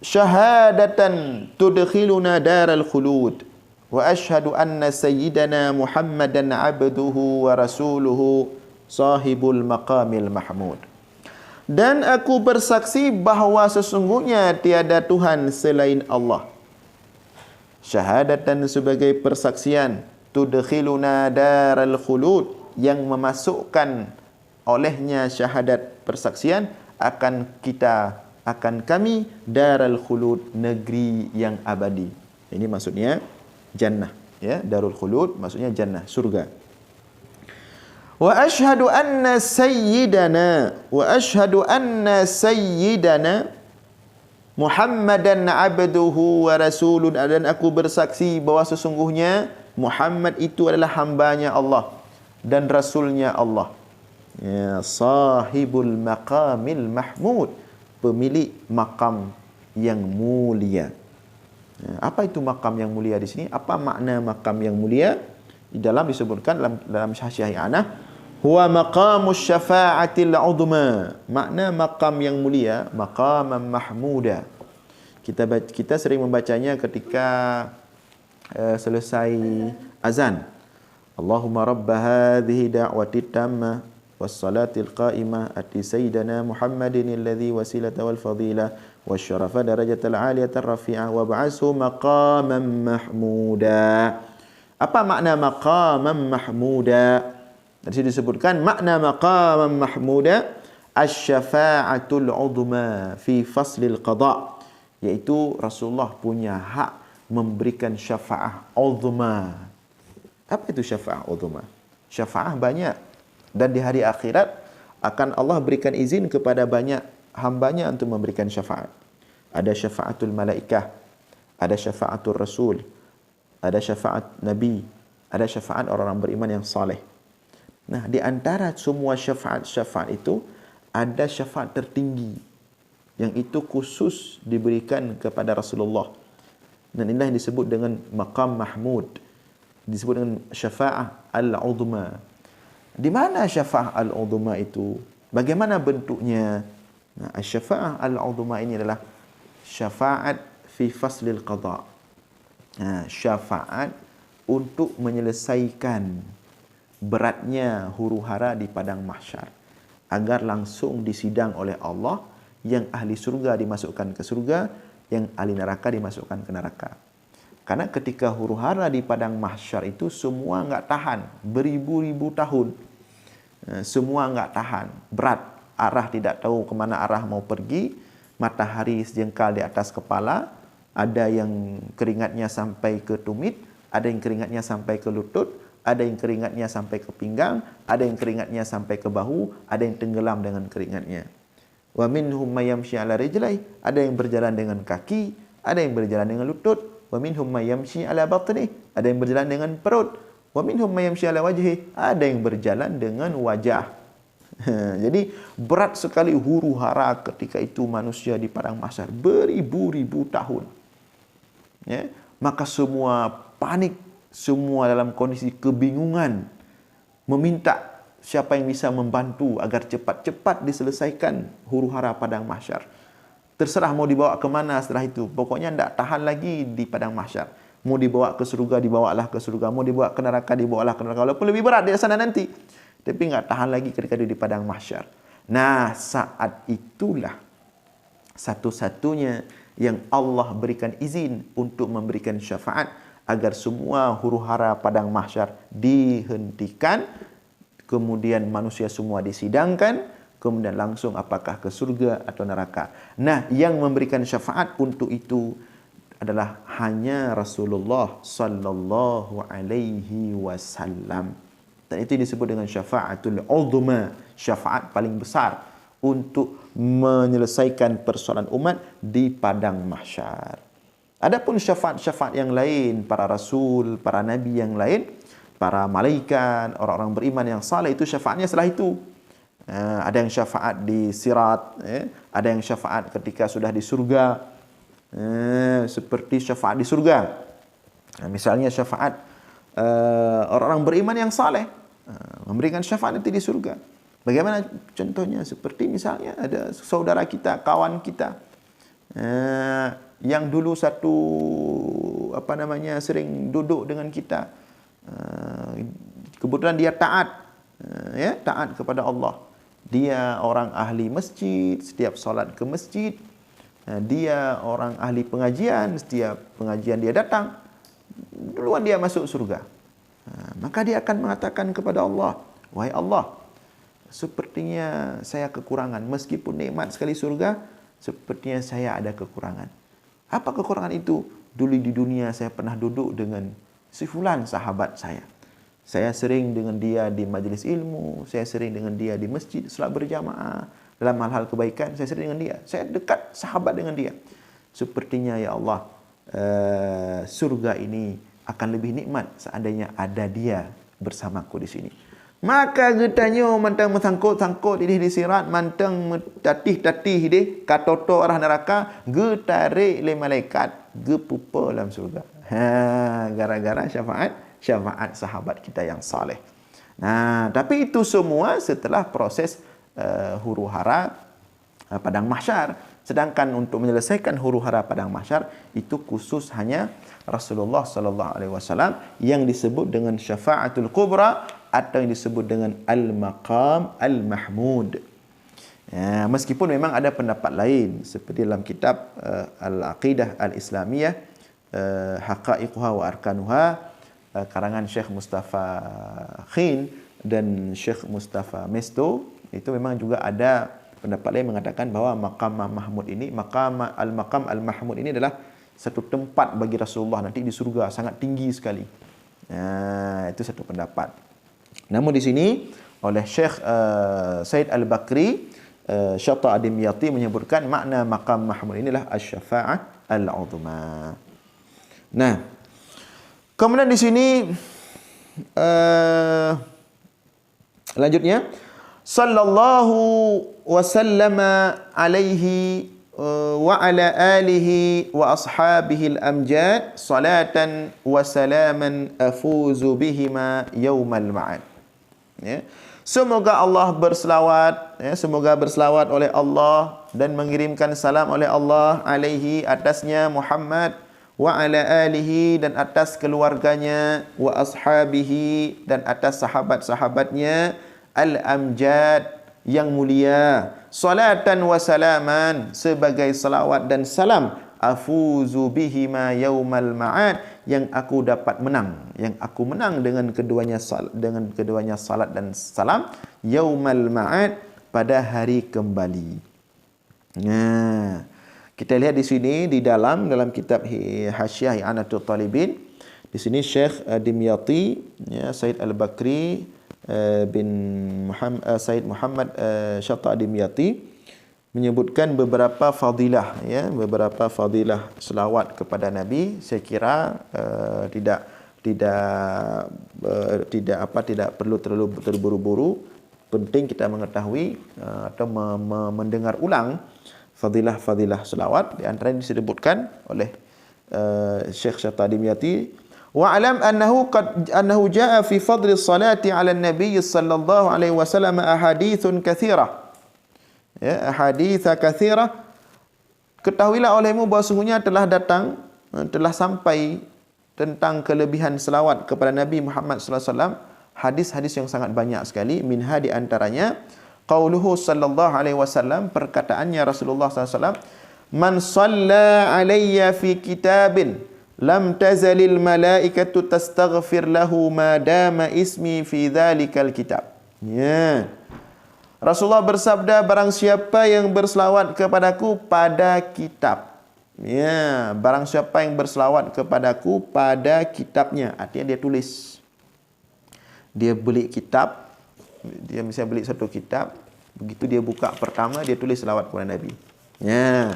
syahadatan tudkhiluna daral khulud. Wa ashhadu anna sayyidana Muhammadan abduhu wa rasuluhu sahibul maqamil mahmud. Dan aku bersaksi bahawa sesungguhnya tiada Tuhan selain Allah. Syahadatan sebagai persaksian, tudkhiluna daral khulud, yang memasukkan olehnya syahadat persaksian akan kami daral khulud, negeri yang abadi. Ini maksudnya jannah, ya, darul khulud maksudnya jannah, surga. Wa ashhadu anna sayyidana Muhammadan abduhu wa rasulun, dan aku bersaksi bahawa sesungguhnya Muhammad itu adalah hambanya Allah dan rasulnya Allah. Ya, sahibul maqamil mahmud, pemilik makam yang mulia. Ya, apa itu makam yang mulia di sini? Apa makna makam yang mulia? Di dalam disebutkan dalam Hasyiah I'anah, huwa maqamus syafa'atil 'udma. Makna makam yang mulia, maqaman mahmuda. Kita sering membacanya ketika selesai azan. Allahumma rabba hadhihi da'wati tammah wassalatil qa'imah ati sayyidina Muhammadin alladhi wasilata wal fadilah wasyarafa darajatal aliyatar rafi'ah wa ba'ashu maqaman mahmuda. Apa makna maqaman mahmuda? Dari sini disebutkan makna maqaman mahmuda asy-syafa'atul 'udhma fi faslil qada', iaitu Rasulullah punya hak memberikan syafaah 'udhma. Apa itu syafaah 'udhma? Syafaah banyak, dan di hari akhirat akan Allah berikan izin kepada banyak hambanya untuk memberikan syafaat. Ada syafaatul malaikah, ada syafaatul rasul, ada syafaat nabi, ada syafaat orang-orang beriman yang saleh. Nah, di antara semua syafaat-syafaat itu ada syafaat tertinggi yang itu khusus diberikan kepada Rasulullah. Dan inilah yang disebut dengan maqam mahmud, disebut dengan syafaah al-'udhma. Di mana syafaah al-'udhma itu? Bagaimana bentuknya? Nah, syafaah al-'udhma ini adalah syafaat fi faslil qada'. Nah, syafaat untuk menyelesaikan beratnya huru-hara di padang mahsyar, agar langsung disidang oleh Allah, yang ahli surga dimasukkan ke surga, yang ahli neraka dimasukkan ke neraka. Karena ketika huru-hara di padang mahsyar itu semua enggak tahan, beribu-ribu tahun. Semua enggak tahan, berat, arah tidak tahu ke mana arah mau pergi, matahari sejengkal di atas kepala, ada yang keringatnya sampai ke tumit, ada yang keringatnya sampai ke lutut, ada yang keringatnya sampai ke pinggang, ada yang keringatnya sampai ke bahu, ada yang tenggelam dengan keringatnya. Wa minhum may yamshi 'ala rijlai, ada yang berjalan dengan kaki, ada yang berjalan dengan lutut. Wa minhum may yamshi 'ala batni, ada yang berjalan dengan perut. Wa minhum may yamshi 'ala wajhi, ada yang berjalan dengan wajah. Jadi berat sekali huru-hara ketika itu manusia di padang mahsyar beribu-ribu tahun. Ya, maka semua panik, semua dalam kondisi kebingungan, meminta siapa yang bisa membantu agar cepat-cepat diselesaikan huru-hara padang mahsyar. Terserah mau dibawa ke mana setelah itu. Pokoknya tidak tahan lagi di padang mahsyar. Mau dibawa ke surga, dibawalah ke surga. Mau dibawa ke neraka, dibawalah ke neraka. Walaupun lebih berat di sana nanti. Tapi tidak tahan lagi ketika di padang mahsyar. Nah, saat itulah satu-satunya yang Allah berikan izin untuk memberikan syafaat agar semua huru-hara padang mahsyar dihentikan, kemudian manusia semua disidangkan, kemudian langsung apakah ke surga atau neraka. Nah, yang memberikan syafaat untuk itu adalah hanya Rasulullah sallallahu alaihi wasallam. Dan itu disebut dengan syafaatul 'udhma, syafaat paling besar untuk menyelesaikan persoalan umat di padang mahsyar. Adapun syafaat-syafaat yang lain, para rasul, para nabi yang lain, para malaikat, orang-orang beriman yang saleh, itu syafaatnya setelah itu. Ada yang syafaat di sirat, ada yang syafaat ketika sudah di surga, seperti syafaat di surga. Misalnya syafaat orang-orang beriman yang saleh, memberikan syafaat nanti di surga. Bagaimana contohnya? Seperti misalnya ada saudara kita, kawan kita, yang dulu sering duduk dengan kita. Kebetulan dia taat, taat kepada Allah. Dia orang ahli masjid, setiap solat ke masjid. Dia orang ahli pengajian, setiap pengajian dia datang, duluan dia masuk surga. Maka dia akan mengatakan kepada Allah, wahai Allah, sepertinya saya kekurangan. Meskipun nikmat sekali surga, sepertinya saya ada kekurangan. Apa kekurangan itu? Dulu di dunia saya pernah duduk dengan si fulan sahabat saya. Saya sering dengan dia di majlis ilmu, saya sering dengan dia di masjid, salat berjamaah, dalam hal-hal kebaikan, saya sering dengan dia. Saya dekat sahabat dengan dia. Sepertinya ya Allah, surga ini akan lebih nikmat seandainya ada dia bersamaku di sini. Maka getanya mantang mesangkut-sangkut di sirat, mantang tatih-tatih di katoto arah neraka, getarik le malaikat, gepupa dalam surga. Gara-gara syafaat sahabat kita yang saleh. Nah, tapi itu semua setelah proses huru-hara padang mahsyar. Sedangkan untuk menyelesaikan huru-hara padang mahsyar itu khusus hanya Rasulullah sallallahu alaihi wasallam yang disebut dengan syafaatul kubra atau yang disebut dengan al-maqam al-mahmud. Ya, meskipun memang ada pendapat lain seperti dalam kitab Al-Aqidah Al-Islamiyah, Haqa'iquha wa Arkanuha, karangan Syekh Mustafa Khin, dan Syekh Mustafa Mesto, itu memang juga ada pendapat lain mengatakan bahawa maqam Mahmud ini, maqam al-Mahmud ini adalah satu tempat bagi Rasulullah nanti di surga, sangat tinggi sekali. Itu satu pendapat. Namun di sini oleh Syekh Said Al-Bakri, Syata Ad-Dimyati menyebutkan makna maqam Mahmud inilah asy-syafa'ah al-'uzma. Nah, kemudian di sini lanjutnya, sallallahu wasallama alaihi wa ala alihi wa ashabihi al-amjad salatan wa salaman afuzu bihima yaumal ma'ad. Ya. Semoga Allah berselawat, ya, semoga berselawat oleh Allah dan mengirimkan salam oleh Allah alaihi, atasnya Muhammad, wa ala alihi, dan atas keluarganya, wa ashabihi, dan atas sahabat-sahabatnya, al-amjad, yang mulia, salatan wa salaman, sebagai salawat dan salam, afuzu bihima yaumal ma'ad, yang aku dapat menang, yang aku menang dengan keduanya salat dan salam, yaumal ma'ad, pada hari kembali. Nah, kita lihat di sini di dalam kitab Hasyiah I'anatul Talibin, di sini Syekh Dimyati, ya, Said Al-Bakri bin Said Muhammad Syata Dimyati menyebutkan beberapa fadilah, ya, beberapa fadilah selawat kepada Nabi. Saya kira tidak perlu terlalu terburu-buru. Penting kita mengetahui atau mendengar ulang fadilah-fadilah selawat. Di antara yang disebutkan oleh Syekh Syata Dimyati, wa'lam annahu jaa fi fadli salati 'ala an-nabiy sallallahu alaihi wasallam ahaditsun katsirah. Ya, ahaditsa katsirah. Ketahuilah olehmu bahawa sungguhnya telah sampai tentang kelebihan selawat kepada Nabi Muhammad sallallahu alaihi wasallam hadis-hadis yang sangat banyak sekali. Minha, di antaranya qauluhu sallallahu alaihi wasallam, perkataannya Rasulullah sallallahu alaihi wasallam, man shalla alayya fi kitabin lam tazalil malaikatu tastaghfir lahu ma dama ismi fi dzalikal kitab. Ya. Rasulullah bersabda, barang siapa yang berselawat kepadaku pada kitab. Ya, barang siapa yang berselawat kepadaku pada kitabnya, artinya dia tulis. Dia beli kitab, dia misalnya beli satu kitab, begitu dia buka pertama, dia tulis selawat kepada Nabi. Ya.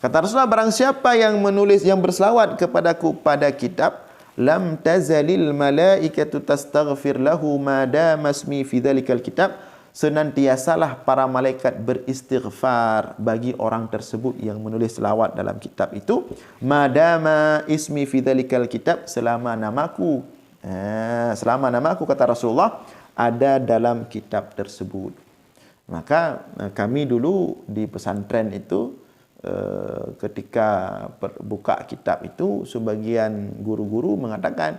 Kata Rasulullah, barang siapa yang menulis, yang berselawat kepadaku pada kitab, lam tazalil malaikatu tastaghfir lahu ma dama ismi fi dzalikal kitab, senantiasalah para malaikat beristighfar bagi orang tersebut yang menulis selawat dalam kitab itu, madama ismi fi dzalikal kitab, selama namaku, kata Rasulullah, ada dalam kitab tersebut. Maka kami dulu di pesantren itu, ketika buka kitab itu, sebagian guru-guru mengatakan,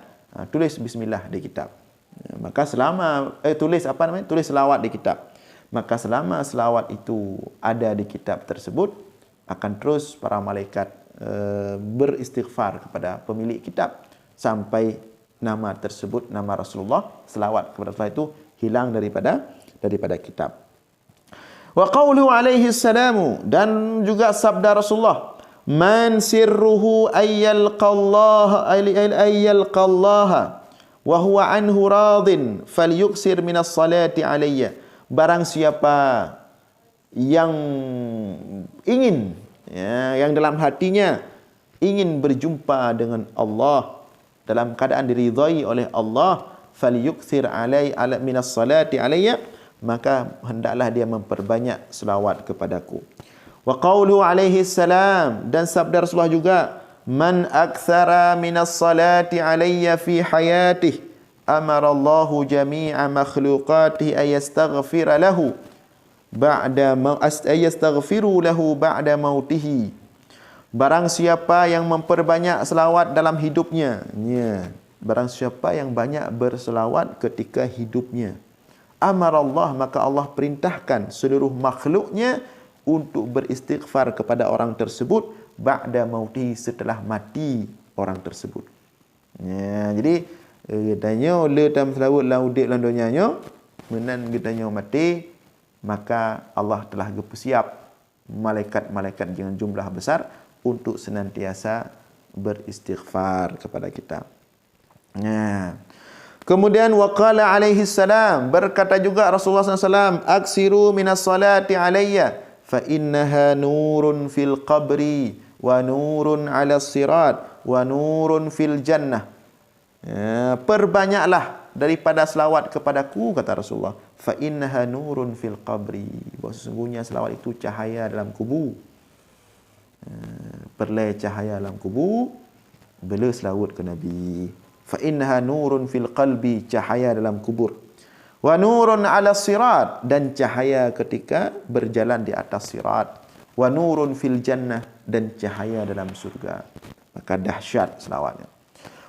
tulis bismillah di kitab. Maka selama tulis selawat di kitab. Maka selama selawat itu ada di kitab tersebut, akan terus para malaikat beristighfar kepada pemilik kitab sampai nama tersebut, nama Rasulullah, selawat kepada Rasulullah itu hilang daripada kitab. Wa qauluhu alaihi salamu, dan juga sabda Rasulullah, man sirruhu ayyalqallaha wa huwa anhu radin falyuksir minas salati alayya. Barang siapa yang ingin, ya, yang dalam hatinya ingin berjumpa dengan Allah dalam keadaan diridhai oleh Allah, falyuksir minas salati alayya, maka hendaklah dia memperbanyak selawat kepadaku. Wa qauluhu alaihi salam, dan sabda Rasulullah juga, man aktsara minas salati alayya fi hayatihi amara Allahu jami'a makhluqatihi ayastaghfira lahu ba'da mautihi. Barang siapa yang memperbanyak selawat dalam hidupnya, ya, barang siapa yang banyak berselawat ketika hidupnya, amara Allah, maka Allah perintahkan seluruh makhluknya untuk beristighfar kepada orang tersebut ba'da mauti, setelah mati orang tersebut. Ya, jadi tanya le dalam selawat laudik lan donyanya, menan gedanya mati, maka Allah telah bersiap malaikat-malaikat dengan jumlah besar untuk senantiasa beristighfar kepada kita. Nah, kemudian waqala alaihi salam, berkata juga Rasulullah SAW, aksiru minas salati alayya fa innaha nurun fil qabri wa nurun ala sirat wa nurun fil jannah. Perbanyaklah daripada selawat kepadaku, kata Rasulullah, fa innaha nurun fil qabri, bahawa sesungguhnya selawat itu cahaya dalam kubur. Perlai cahaya dalam kubur bila selawat ke Nabi. Fa innaha nurun fil qalbi, cahaya dalam kubur. Wa nurun ala sirat, dan cahaya ketika berjalan di atas sirat. Wa nurun fil jannah, dan cahaya dalam surga. Maka dahsyat selawatnya.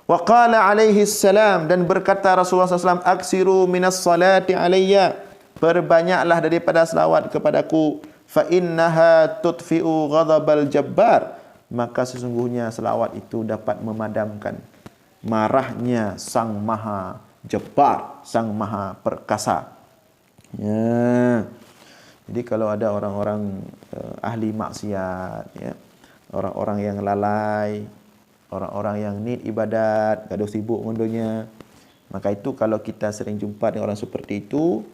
Wa qala alaihi salam, dan berkata Rasulullah SAW, aksiru minas salati alayya, perbanyaklah daripada selawat kepadaku, fa innaha tudfi'u ghadabal jabbar, maka sesungguhnya selawat itu dapat memadamkan marahnya sang maha jabbar, sang maha perkasa. Ya. Jadi kalau ada orang-orang ahli maksiat, ya, orang-orang yang lalai, orang-orang yang need ibadat, gaduh sibuk ngondonya, maka itu kalau kita sering jumpa dengan orang seperti itu,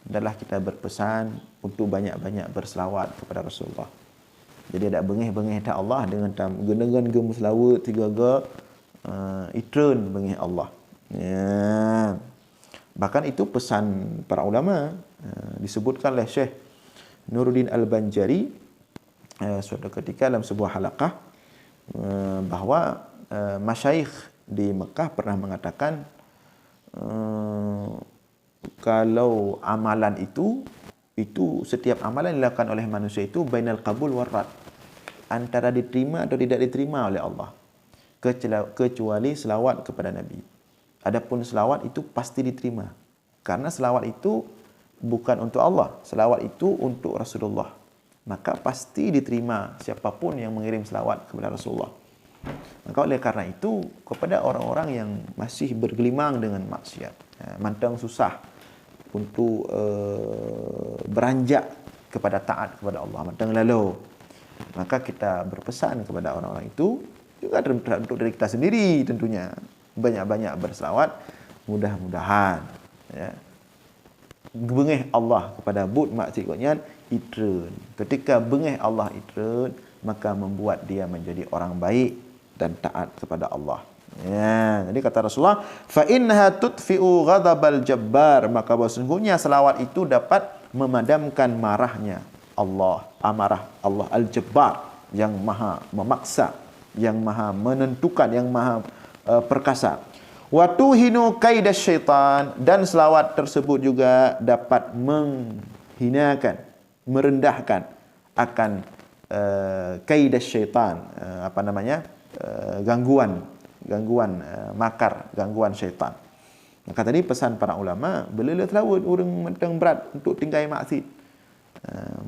adalah kita berpesan untuk banyak-banyak berselawat kepada Rasulullah. Jadi ada bengih-bengih tak Allah dengan gem selawat tiga-tiga itren bengih Allah. Ya. Bahkan itu pesan para ulama, disebutkan oleh Syekh Nuruddin Al-Banjari suatu ketika dalam sebuah halaqah, bahawa masyayikh di Mekah pernah mengatakan kalau amalan itu setiap amalan dilakukan oleh manusia itu bainal qabul war rad, antara diterima atau tidak diterima oleh Allah, kecuali selawat kepada Nabi. Adapun selawat itu pasti diterima, karena selawat itu bukan untuk Allah, selawat itu untuk Rasulullah. Maka pasti diterima siapapun yang mengirim selawat kepada Rasulullah. Maka oleh karena itu, kepada orang-orang yang masih bergelimang dengan maksiat, mantang susah untuk beranjak kepada taat kepada Allah, mantang lalu, maka kita berpesan kepada orang-orang itu, juga untuk diri kita sendiri tentunya, banyak-banyak berselawat, mudah-mudahan ya, bengih Allah kepada bud maksiatnya itren. Ketika bengih Allah itren, maka membuat dia menjadi orang baik dan taat kepada Allah. Ya, jadi kata Rasulullah, fa innaha tudfi'u ghadabal jabbar, maka sesungguhnya selawat itu dapat memadamkan marahnya Allah, amarah Allah al-jabbar, yang maha memaksa, yang maha menentukan, yang maha perkasa. Wa tuhinu kaidas syaitan, dan selawat tersebut juga dapat menghinakan, merendahkan akan kaidas syaitan, gangguan makar, gangguan syaitan. Maka tadi pesan para ulama, bila selawat orang mentang berat untuk tinggal maksiat,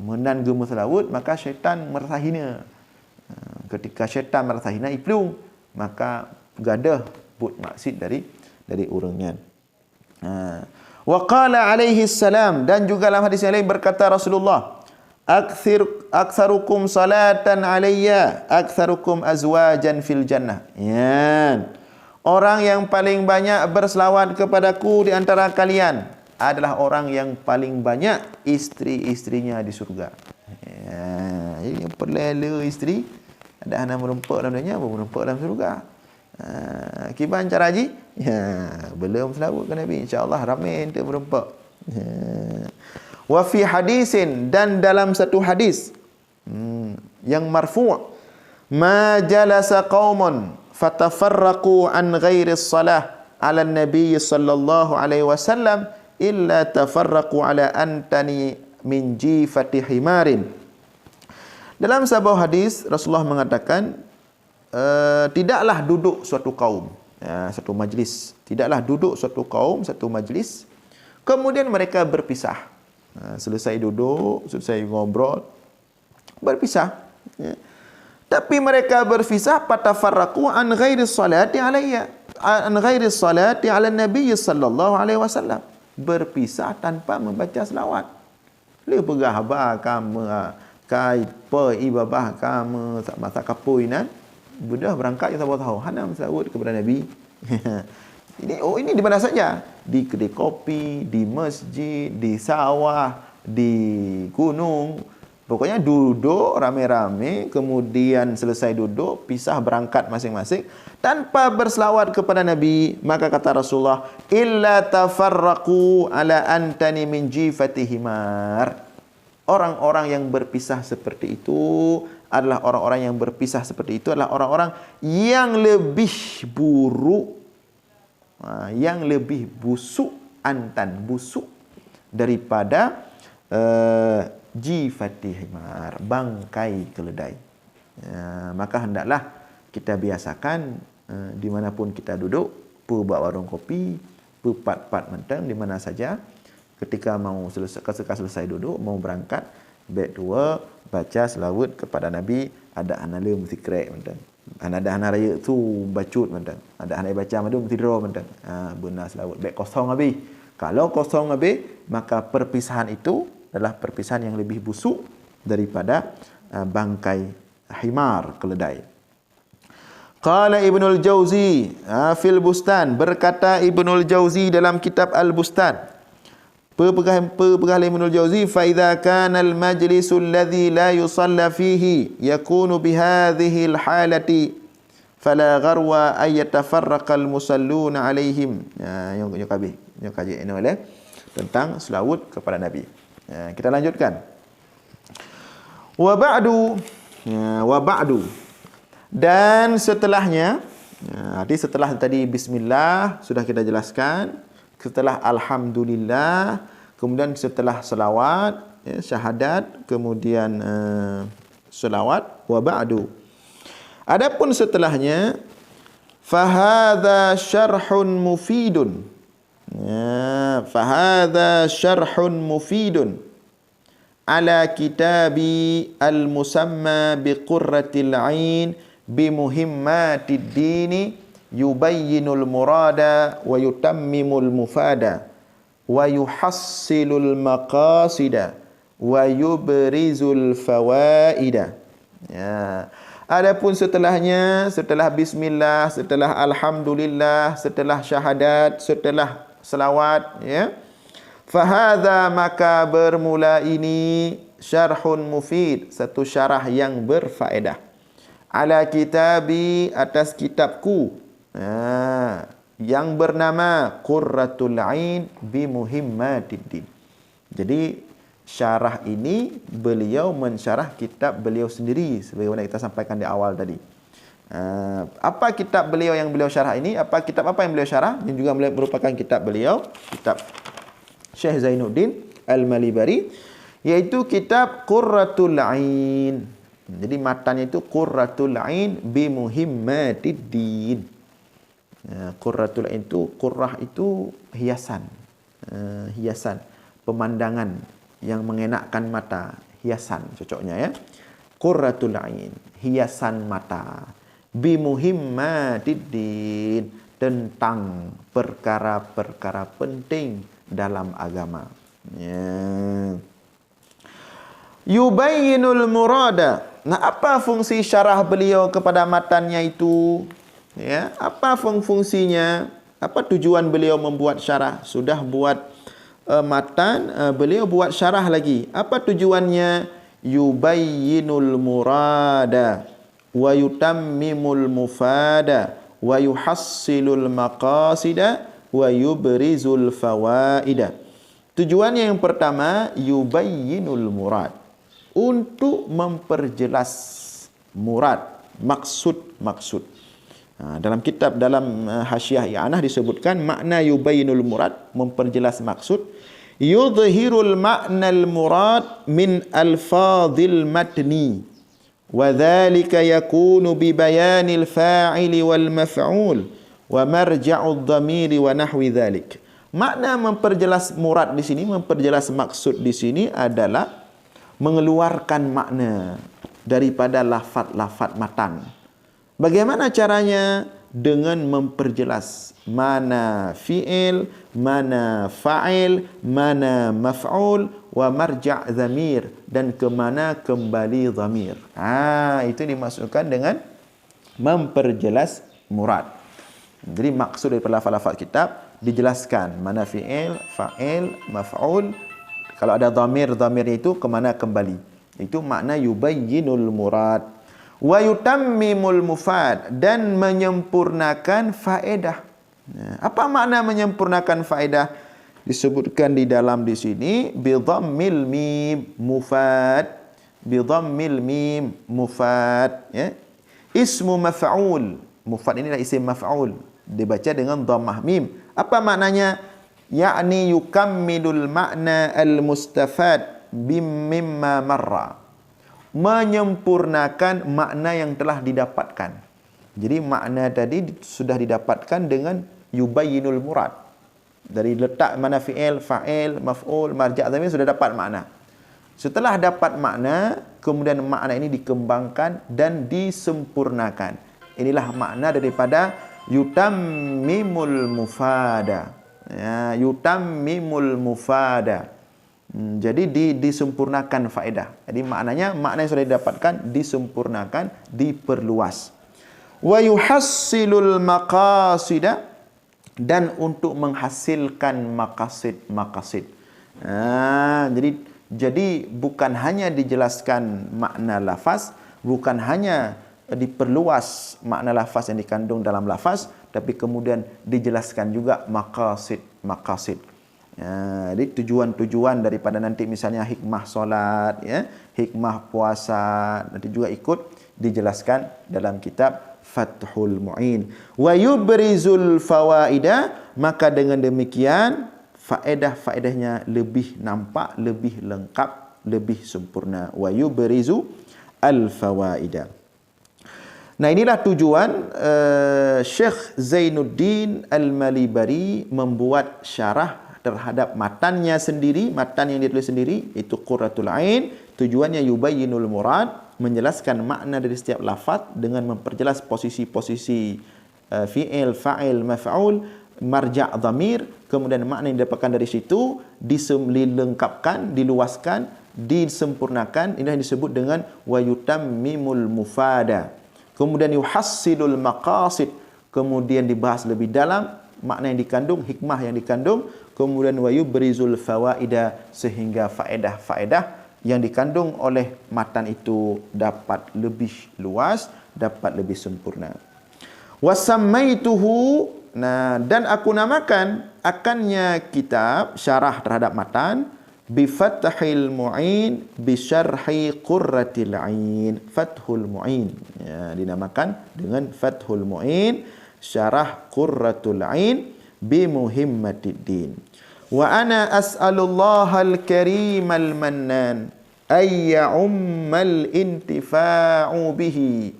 menan gemu selawat, maka syaitan merasa hina. Ketika syaitan merasa hina iplung, maka gadah but maksiat dari orangnya. Wa qala alaihi salam, dan juga dalam hadis yang lain berkata Rasulullah, aktsarukum salatan alayya aktsarukum azwajan fil jannah. Ya. Orang yang paling banyak berselawat kepadaku di antara kalian adalah orang yang paling banyak isteri-istrinya di surga. Ya. Jadi yang perlu isteri ada anak merempak dalam dunia, merempak dalam surga. Kiban cara haji? Ya, belum selawat ke Nabi, insya-Allah ramai untuk merempak. Wa fi hadisin, dan dalam satu hadis yang marfu', ma jalasa qaumun fatafarraqu an ghairi salah ala nabi sallallahu alaihi wasallam illa tafarraqu ala antani min jifati himarin. Dalam sebuah hadis Rasulullah mengatakan, tidaklah duduk suatu kaum, satu majlis, tidaklah duduk suatu kaum, satu majlis, kemudian mereka berpisah. Selesai duduk, selesai ngobrol, berpisah. Tapi mereka berpisah, patafarraqu an ghairi salati alayya, an ghairi salati ala nabi sallallahu alaihi wasallam. berpisah tanpa membaca selawat. Le pegah ba kamu kai pe ibabah kamu tak masa kapuinan budah berangkat yang tahu hanam selawat kepada Nabi. Ini di mana saja? Di kedai kopi, di masjid, di sawah, di gunung. Pokoknya duduk rame-rame, kemudian selesai duduk, pisah berangkat masing-masing tanpa berselawat kepada Nabi. Maka kata Rasulullah, illa tafarraqu ala antani min jifati himar. Orang-orang yang berpisah seperti itu adalah orang-orang yang berpisah seperti itu adalah orang-orang yang lebih buruk, yang lebih busuk daripada jifati himar, bangkai keledai. Maka hendaklah kita biasakan dimanapun kita duduk, pu buat warung kopi, pu pat-pat mentang di mana saja. Ketika mau selesai duduk, mau berangkat, baik dua, baca selawat kepada Nabi, ada anala mesti krek mentang. Ada anak raya tu bacut mentang. Ada anak baca madu mesti draw mentang. Benar selawat. Baik kosong habis. Kalau kosong habis, maka perpisahan itu adalah perpisahan yang lebih busuk daripada bangkai himar, keledai. Qala Ibnul Jauzi fil Bustan, berkata Ibnul Jauzi dalam kitab Al-Bustan. Pepegang Ibnul Jauzi, fa idza kana al-majlisu alladhi la yusalla fihi yakunu bihadhihi al-halati fala gharwa ay yatafarraqa al-musalluna alaihim. Yang kaji ini oleh tentang selawat kepada Nabi. Kita lanjutkan. Wa ba'du. Dan setelahnya, setelah tadi bismillah sudah kita jelaskan, setelah alhamdulillah, kemudian setelah selawat, syahadat, kemudian selawat, wa ba'du. Adapun setelahnya, fahadha syarhun mufidun. Fahadha syarhun mufidun ala kitabi al-musamma biqurratil ain bimuhimmatid dini yubayyinul murada wa yutammimul mufada wa yuhassilul maqasida wa yubrizul fawaida. Adapun setelahnya, setelah bismillah, setelah alhamdulillah, setelah syahadat, setelah selawat, fahadha, maka bermula ini syarhun mufid, satu syarah yang berfaedah, ala kitabi, atas kitabku, yang bernama Qurratul Ain bi Muhimmatiddin. Jadi syarah ini beliau mensyarah kitab beliau sendiri sebagaimana kita sampaikan di awal tadi. Apa kitab beliau yang beliau syarah ini? Kitab apa yang beliau syarah? Yang juga merupakan kitab beliau, kitab Syekh Zainuddin Al-Malibari, yaitu kitab Qurratul Ain. Jadi matanya itu Qurratul Ain bi Muhimmatiddin. Qurratul Ain itu, qurrah itu hiasan, hiasan, pemandangan yang mengenakkan mata, hiasan cocoknya ya. Qurratul Ain, hiasan mata, bi Muhimmatiddin, tentang perkara-perkara penting dalam agama. Yubayyinul murada. Nah, apa fungsi syarah beliau kepada matannya itu? Apa fungsinya? Apa tujuan beliau membuat syarah? Sudah buat matan, beliau buat syarah lagi. Apa tujuannya? Yubayyinul murada wa yutammimul mufada wa yuhassilul maqasida wa yubrizul fawaida. Tujuannya yang pertama, yubayyinul murad, untuk memperjelas murad, maksud. Dalam kitab, dalam Hasyiah I'anah disebutkan makna yubayyinul murad, memperjelas maksud. Yudhirul ma'nal murad min alfadhil matni wa dhalika yakunu bi bayanil fa'ili wal maf'ul wa marja'ud dhamiri wa nahwi dhalik. Makna memperjelas murad di sini, memperjelas maksud di sini adalah mengeluarkan makna daripada lafaz-lafaz matan. Bagaimana caranya? dengan memperjelas mana fi'il, mana fa'il, mana maf'ul, wa marja' dhamir, dan ke mana kembali dhamir. Itu dimaksudkan dengan memperjelas murad. Jadi maksud daripada lafaz-lafaz kitab dijelaskan mana fi'il, fa'il, maf'ul. Kalau ada dhamir itu ke mana kembali. Itu makna yubayyinul murad. Wa yutammimul mufad, dan menyempurnakan faedah. Apa makna menyempurnakan faedah? Disebutkan di dalam di sini bi dhammil mim mufad, bi dhammil mim mufad, ya. Ismu maf'ul. Mufad ini adalah isim maf'ul, dibaca dengan dhammah mim. Apa maknanya? Yakni yukammilul makna al-mustafad mimma marra, menyempurnakan makna yang telah didapatkan. Jadi makna tadi sudah didapatkan dengan yubayyinul murad. Dari letak mana fi'il, fa'il, maf'ul, marja' dhamir sudah dapat makna. Setelah dapat makna, kemudian makna ini dikembangkan dan disempurnakan. Inilah makna daripada yutammimul mufada. Ya, yutammimul mufada. Jadi disempurnakan faedah. Jadi maknanya makna yang sudah didapatkan disempurnakan, diperluas. Wa yuhassilul maqasida, dan untuk menghasilkan maqasid. Jadi bukan hanya dijelaskan makna lafaz, bukan hanya diperluas makna lafaz yang dikandung dalam lafaz, tapi kemudian dijelaskan juga maqasid. Jadi tujuan-tujuan daripada nanti misalnya hikmah solat, ya, hikmah puasa, nanti juga ikut dijelaskan dalam kitab Fathul Mu'in. Wa yubrizul fawaida, maka dengan demikian faedah-faedahnya lebih nampak, lebih lengkap, lebih sempurna. Wa yubrizu al fawaida. Nah, inilah tujuan Syekh Zainuddin Al-Malibari membuat syarah terhadap matannya sendiri, matan yang ditulis sendiri, itu Qurratul Ain. Tujuannya yubayyinul murad, menjelaskan makna dari setiap lafaz dengan memperjelas posisi-posisi fi'il, fa'il, maf'ul, marja' dhamir, kemudian makna yang didapatkan dari situ dilengkapkan, diluaskan, disempurnakan. Ini yang disebut dengan wa yutammimul mufada. Kemudian yuhassilul maqasid, kemudian dibahas lebih dalam makna yang dikandung, hikmah yang dikandung. Kemudian wa yubrizul fawaida, sehingga faedah-faedah yang dikandung oleh matan itu dapat lebih luas, dapat lebih sempurna. Wasammaituhu, dan aku namakan akannya kitab syarah terhadap matan bifathil mu'in bisyarhi qurratil ain. Fathul mu'in, ya, dinamakan dengan Fathul Mu'in syarah qurratul ain bi muhimmatiddin. Wa ana as'alullahal karimal mannan ay ya'ummal intifa'u bihi.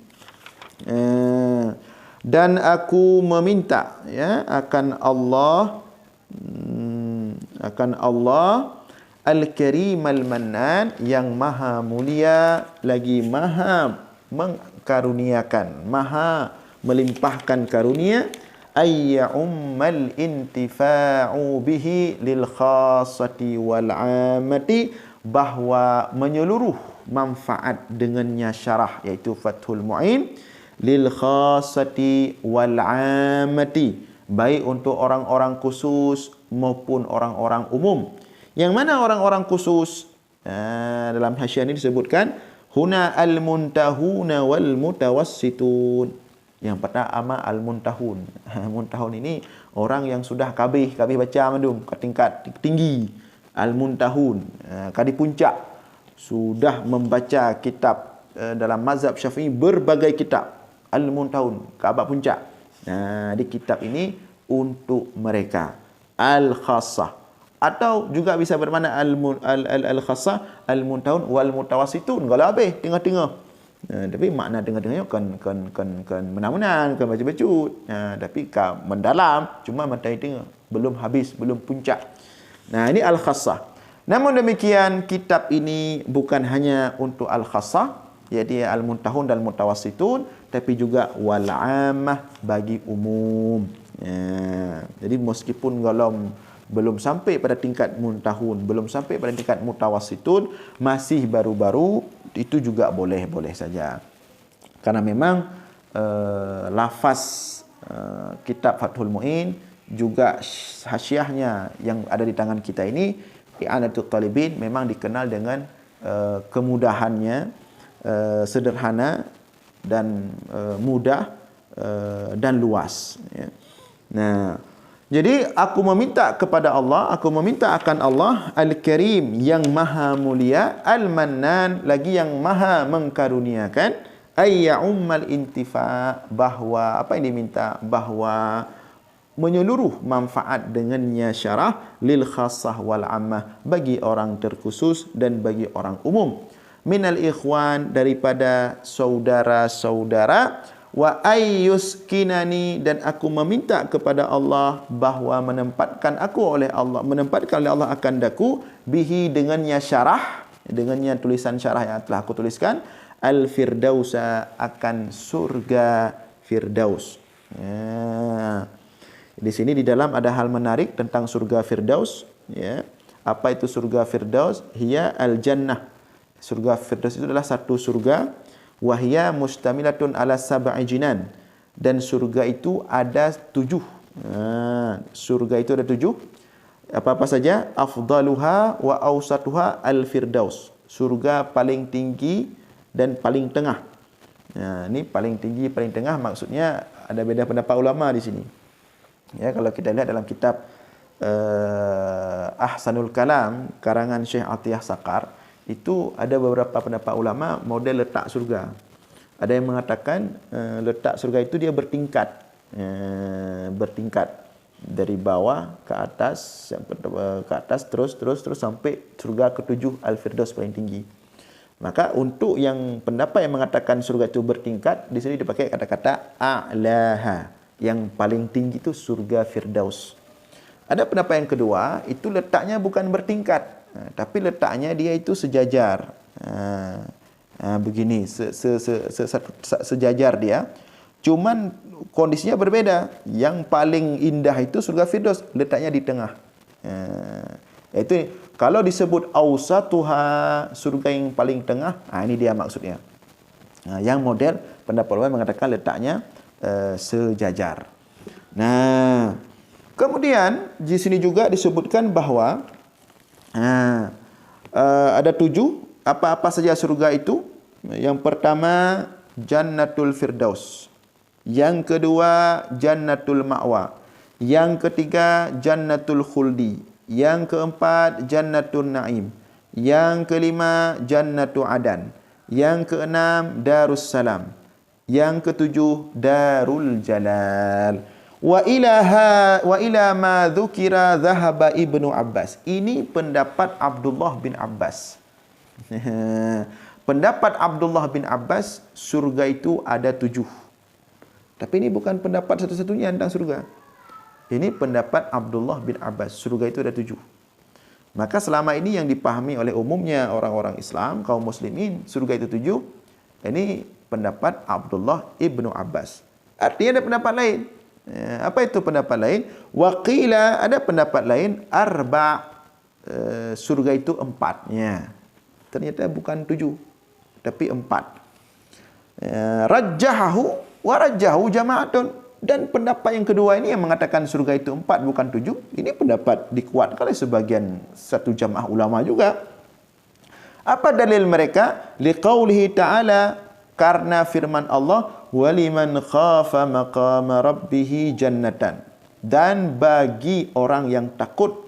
Dan aku meminta, ya, akan Allah Al-Karim Al-Mannan, yang maha mulia lagi maha mengkaruniakan, maha melimpahkan karunia. Ayya'ummal intifa'u bihi lil khassati wal 'ammati, bahwa menyeluruh manfaat dengannya syarah, iaitu Fathul Mu'in, lil khassati wal 'ammati, baik untuk orang-orang khusus maupun orang-orang umum. Yang mana orang-orang khusus? Dalam hasyiah ini disebutkan huna al-muntahuna wal mutawassitun. Yang pertama al-muntahun. Muntahun ini orang yang sudah kabih baca mandum ke tingkat tinggi. Al-muntahun, kadi puncak, sudah membaca kitab dalam mazhab Syafi'i berbagai kitab. Al-muntahun, ke abad puncak. Di kitab ini untuk mereka. Al-khassah, atau juga bisa bermakna al-khassah, al-muntahun wal mutawassitun, kalau habis tengah-tengah. Tapi makna tengah-tengahnya kan menang-menang, kan baca-bacut. Tapi kan mendalam, cuma mata tengah, belum habis, belum puncak. Ini al-khassah. Namun demikian, kitab ini bukan hanya untuk al-khassah, iaitu al-muntahun dan mutawassitun, tapi juga wal ammah bagi umum. Jadi meskipun belum sampai pada tingkat muntahun, belum sampai pada tingkat mutawassitun, masih baru-baru, itu juga boleh-boleh saja. Karena memang lafaz kitab Fathul Mu'in juga hasyiahnya yang ada di tangan kita ini, I'anatul Talibin, memang dikenal dengan kemudahannya, sederhana dan mudah dan luas. Nah, jadi aku meminta kepada Allah, aku meminta akan Allah Al-Karim yang maha mulia, Al-Mannan lagi yang maha mengkaruniakan, ayya'ummal intifa, bahwa apa yang diminta, bahwa menyeluruh manfaat dengannya syarah lil khassah wal ammah, bagi orang terkhusus dan bagi orang umum, minal ikhwan daripada saudara-saudara, wa ayyuskinani dan aku meminta kepada Allah bahwa menempatkan oleh Allah akan daku bihi dengannya syarah, dengannya tulisan syarah yang telah aku tuliskan, al firdausa akan surga Firdaus. Di sini di dalam ada hal menarik tentang surga Firdaus, ya. Apa itu surga Firdaus? Hiya al-jannah. Surga Firdaus itu adalah satu surga, wahya mustamilatun ala sab'i jinan, dan surga itu ada 7. Surga itu ada 7. Apa-apa saja? Afdaluha wa awsatuha al-firdaus. Surga paling tinggi dan paling tengah. Ini paling tinggi, paling tengah maksudnya ada beda pendapat ulama di sini. Ya, kalau kita lihat dalam kitab Ahsanul Kalam karangan Syekh Atiyah Sakar, itu ada beberapa pendapat ulama model letak surga. Ada yang mengatakan letak surga itu dia bertingkat, dari bawah ke atas, terus sampai surga ke-7 Al-Firdaus paling tinggi. Maka untuk yang pendapat yang mengatakan surga itu bertingkat, di sini dipakai kata-kata a'laha, yang paling tinggi itu surga Firdaus. Ada pendapat yang kedua, itu letaknya bukan bertingkat, tapi letaknya dia itu sejajar. Begini, sejajar dia. Cuman kondisinya berbeda. Yang paling indah itu surga Firdaus, letaknya di tengah. Itu kalau disebut awsatuha, surga yang paling tengah, ini dia maksudnya. Yang model pendapat ulama mengatakan letaknya sejajar. Nah, kemudian di sini juga disebutkan bahwa ada 7 apa-apa saja surga itu. Yang pertama Jannatul Firdaus, yang kedua Jannatul Ma'wa, yang ketiga Jannatul Khuldi, yang keempat Jannatul Naim, yang kelima Jannatul Adan, yang keenam Darussalam, yang ketujuh Darul Jalal. Wa ila ma dzukira dhahaba Ibnu Abbas. Ini pendapat Abdullah bin Abbas. Pendapat Abdullah bin Abbas, surga itu ada 7. Tapi ini bukan pendapat satu-satunya tentang surga. Ini pendapat Abdullah bin Abbas, surga itu ada 7. Maka selama ini yang dipahami oleh umumnya orang-orang Islam, kaum muslimin, surga itu 7. Ini pendapat Abdullah ibnu Abbas. Artinya ada pendapat lain. Apa itu pendapat lain? Waqila, ada pendapat lain, surga itu 4-nya. Ternyata bukan 7, tapi 4. Rajjahu jama'atun. Dan pendapat yang kedua ini yang mengatakan surga itu 4 bukan 7, ini pendapat dikuatkan oleh sebagian satu jamaah ulama juga. Apa dalil mereka? Liqaulihi ta'ala, karena firman Allah, waliman khafa maqama rabbih jannatan, dan bagi orang yang takut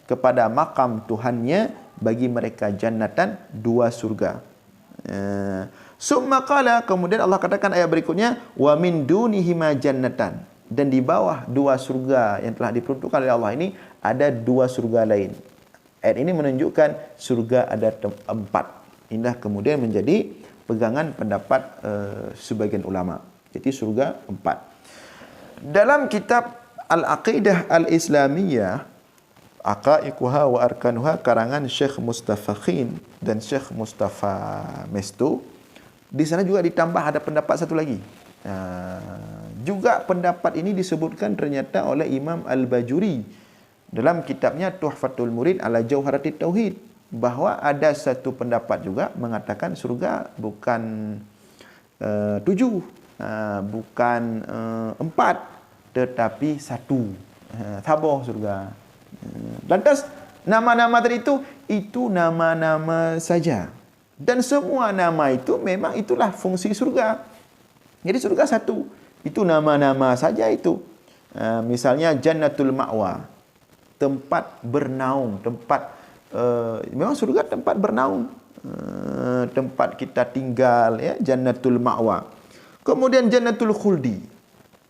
kepada makam Tuhannya, bagi mereka jannatan, 2 surga. Summa qala, kemudian Allah katakan ayat berikutnya, wa min dunihima jannatan, dan di bawah 2 surga yang telah diperuntukkan oleh Allah ini ada 2 surga lain. Ayat ini menunjukkan surga ada 4. Inilah kemudian menjadi pegangan pendapat sebagian ulama. Jadi surga 4. Dalam kitab Al-Aqidah Al-Islamiyah, Aqaiquha wa Arkanuha, karangan Syekh Mustafa Khin dan Syekh Mustafa Mesto, Di sana juga ditambah ada pendapat satu lagi. Juga pendapat ini disebutkan ternyata oleh Imam Al-Bajuri dalam kitabnya Tuhfatul Murid ala Jauharatit Tauhid, bahawa ada satu pendapat juga mengatakan surga bukan 7, bukan 4, tetapi 1. Tabah surga. Lantas nama-nama tadi itu nama-nama saja. Dan semua nama itu memang itulah fungsi surga. Jadi surga 1. Itu nama-nama saja itu. Misalnya Jannatul Ma'wa, tempat bernaung, memang surga tempat bernaung, tempat kita tinggal, ya, Jannatul Ma'wa. Kemudian Jannatul Khuldi,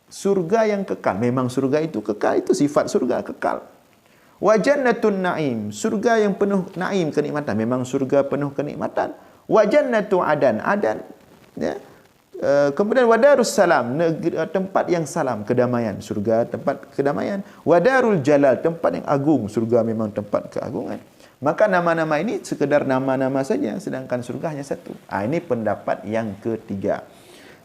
surga yang kekal. Memang surga itu kekal, itu sifat surga kekal. Wa Jannatun Na'im, surga yang penuh naim, kenikmatan. Memang surga penuh kenikmatan. Wa Jannatu Adan, ya. Kemudian wa Darus Salam, tempat yang salam, kedamaian, surga tempat kedamaian. Wa Darul Jalal, tempat yang agung, surga memang tempat keagungan. Maka nama-nama ini sekedar nama-nama saja, sedangkan surga hanya 1. Ini pendapat yang ketiga.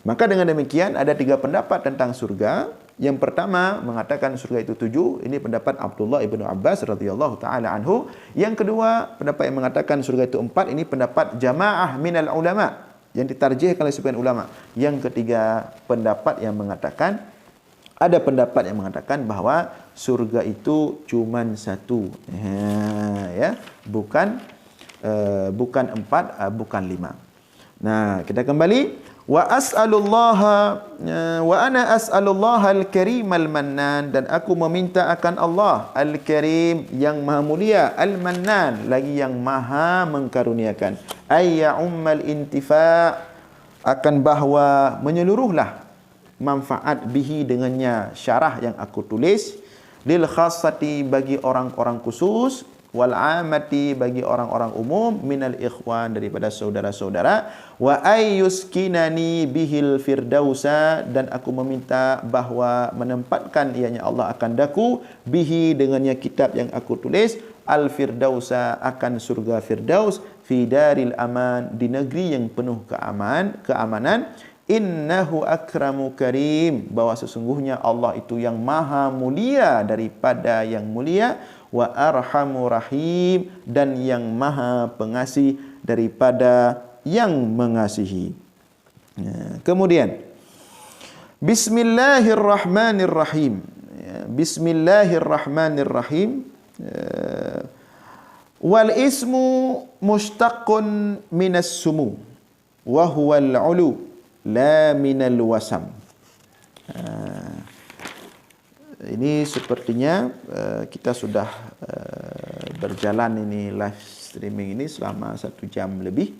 Maka dengan demikian ada 3 pendapat tentang surga. Yang pertama mengatakan surga itu 7. Ini pendapat Abdullah ibnu Abbas radhiyallahu taala anhu. Yang kedua, pendapat yang mengatakan surga itu 4. Ini pendapat jamaah minal ulama yang ditarjihkan oleh sebagian ulama. Yang ketiga, pendapat yang mengatakan, ada pendapat yang mengatakan bahawa surga itu cuma 1. Ya, bukan 4, bukan 5. Nah, kita kembali. Wa ana as'alullaha al-karim al-mannan, dan aku meminta akan Allah al-karim yang maha mulia, al-mannan lagi yang maha mengkaruniakan, ayya ummal intifa, akan bahwa menyeluruhlah manfaat bihi dengannya syarah yang aku tulis, lil khassati bagi orang-orang khusus, wal amati bagi orang-orang umum, minal ikhwan daripada saudara-saudara, wa ayyuskinani bihil firdausa, dan aku meminta bahawa menempatkan ianya Allah akan daku bihi dengannya kitab yang aku tulis, al firdausa akan surga firdaus, fi daril aman di negeri yang penuh keamanan, innahu akramu karim, bahwa sesungguhnya Allah itu yang maha mulia daripada yang mulia, wa arhamu rahim, dan yang maha pengasih daripada yang mengasihi. Kemudian Bismillahirrahmanirrahim. Bismillahirrahmanirrahim. Wal ismu mushtaqun minas sumu wa huwal ulu la minal wasam. Ini sepertinya kita sudah berjalan ini live streaming ini selama 1 jam lebih.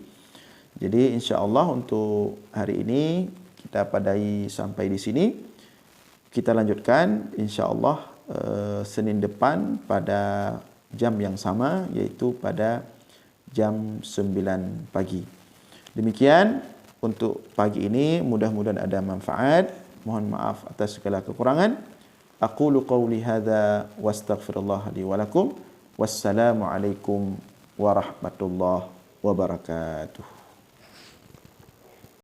Jadi insya-Allah untuk hari ini kita padai sampai di sini. Kita lanjutkan insya-Allah Senin depan pada jam yang sama, yaitu pada jam 9 pagi. Demikian untuk pagi ini, mudah-mudahan ada manfaat. Mohon maaf atas segala kekurangan. Aqulu qawli hadza wa astaghfirullah li wa lakum. Wassalamu alaikum warahmatullahi wabarakatuh.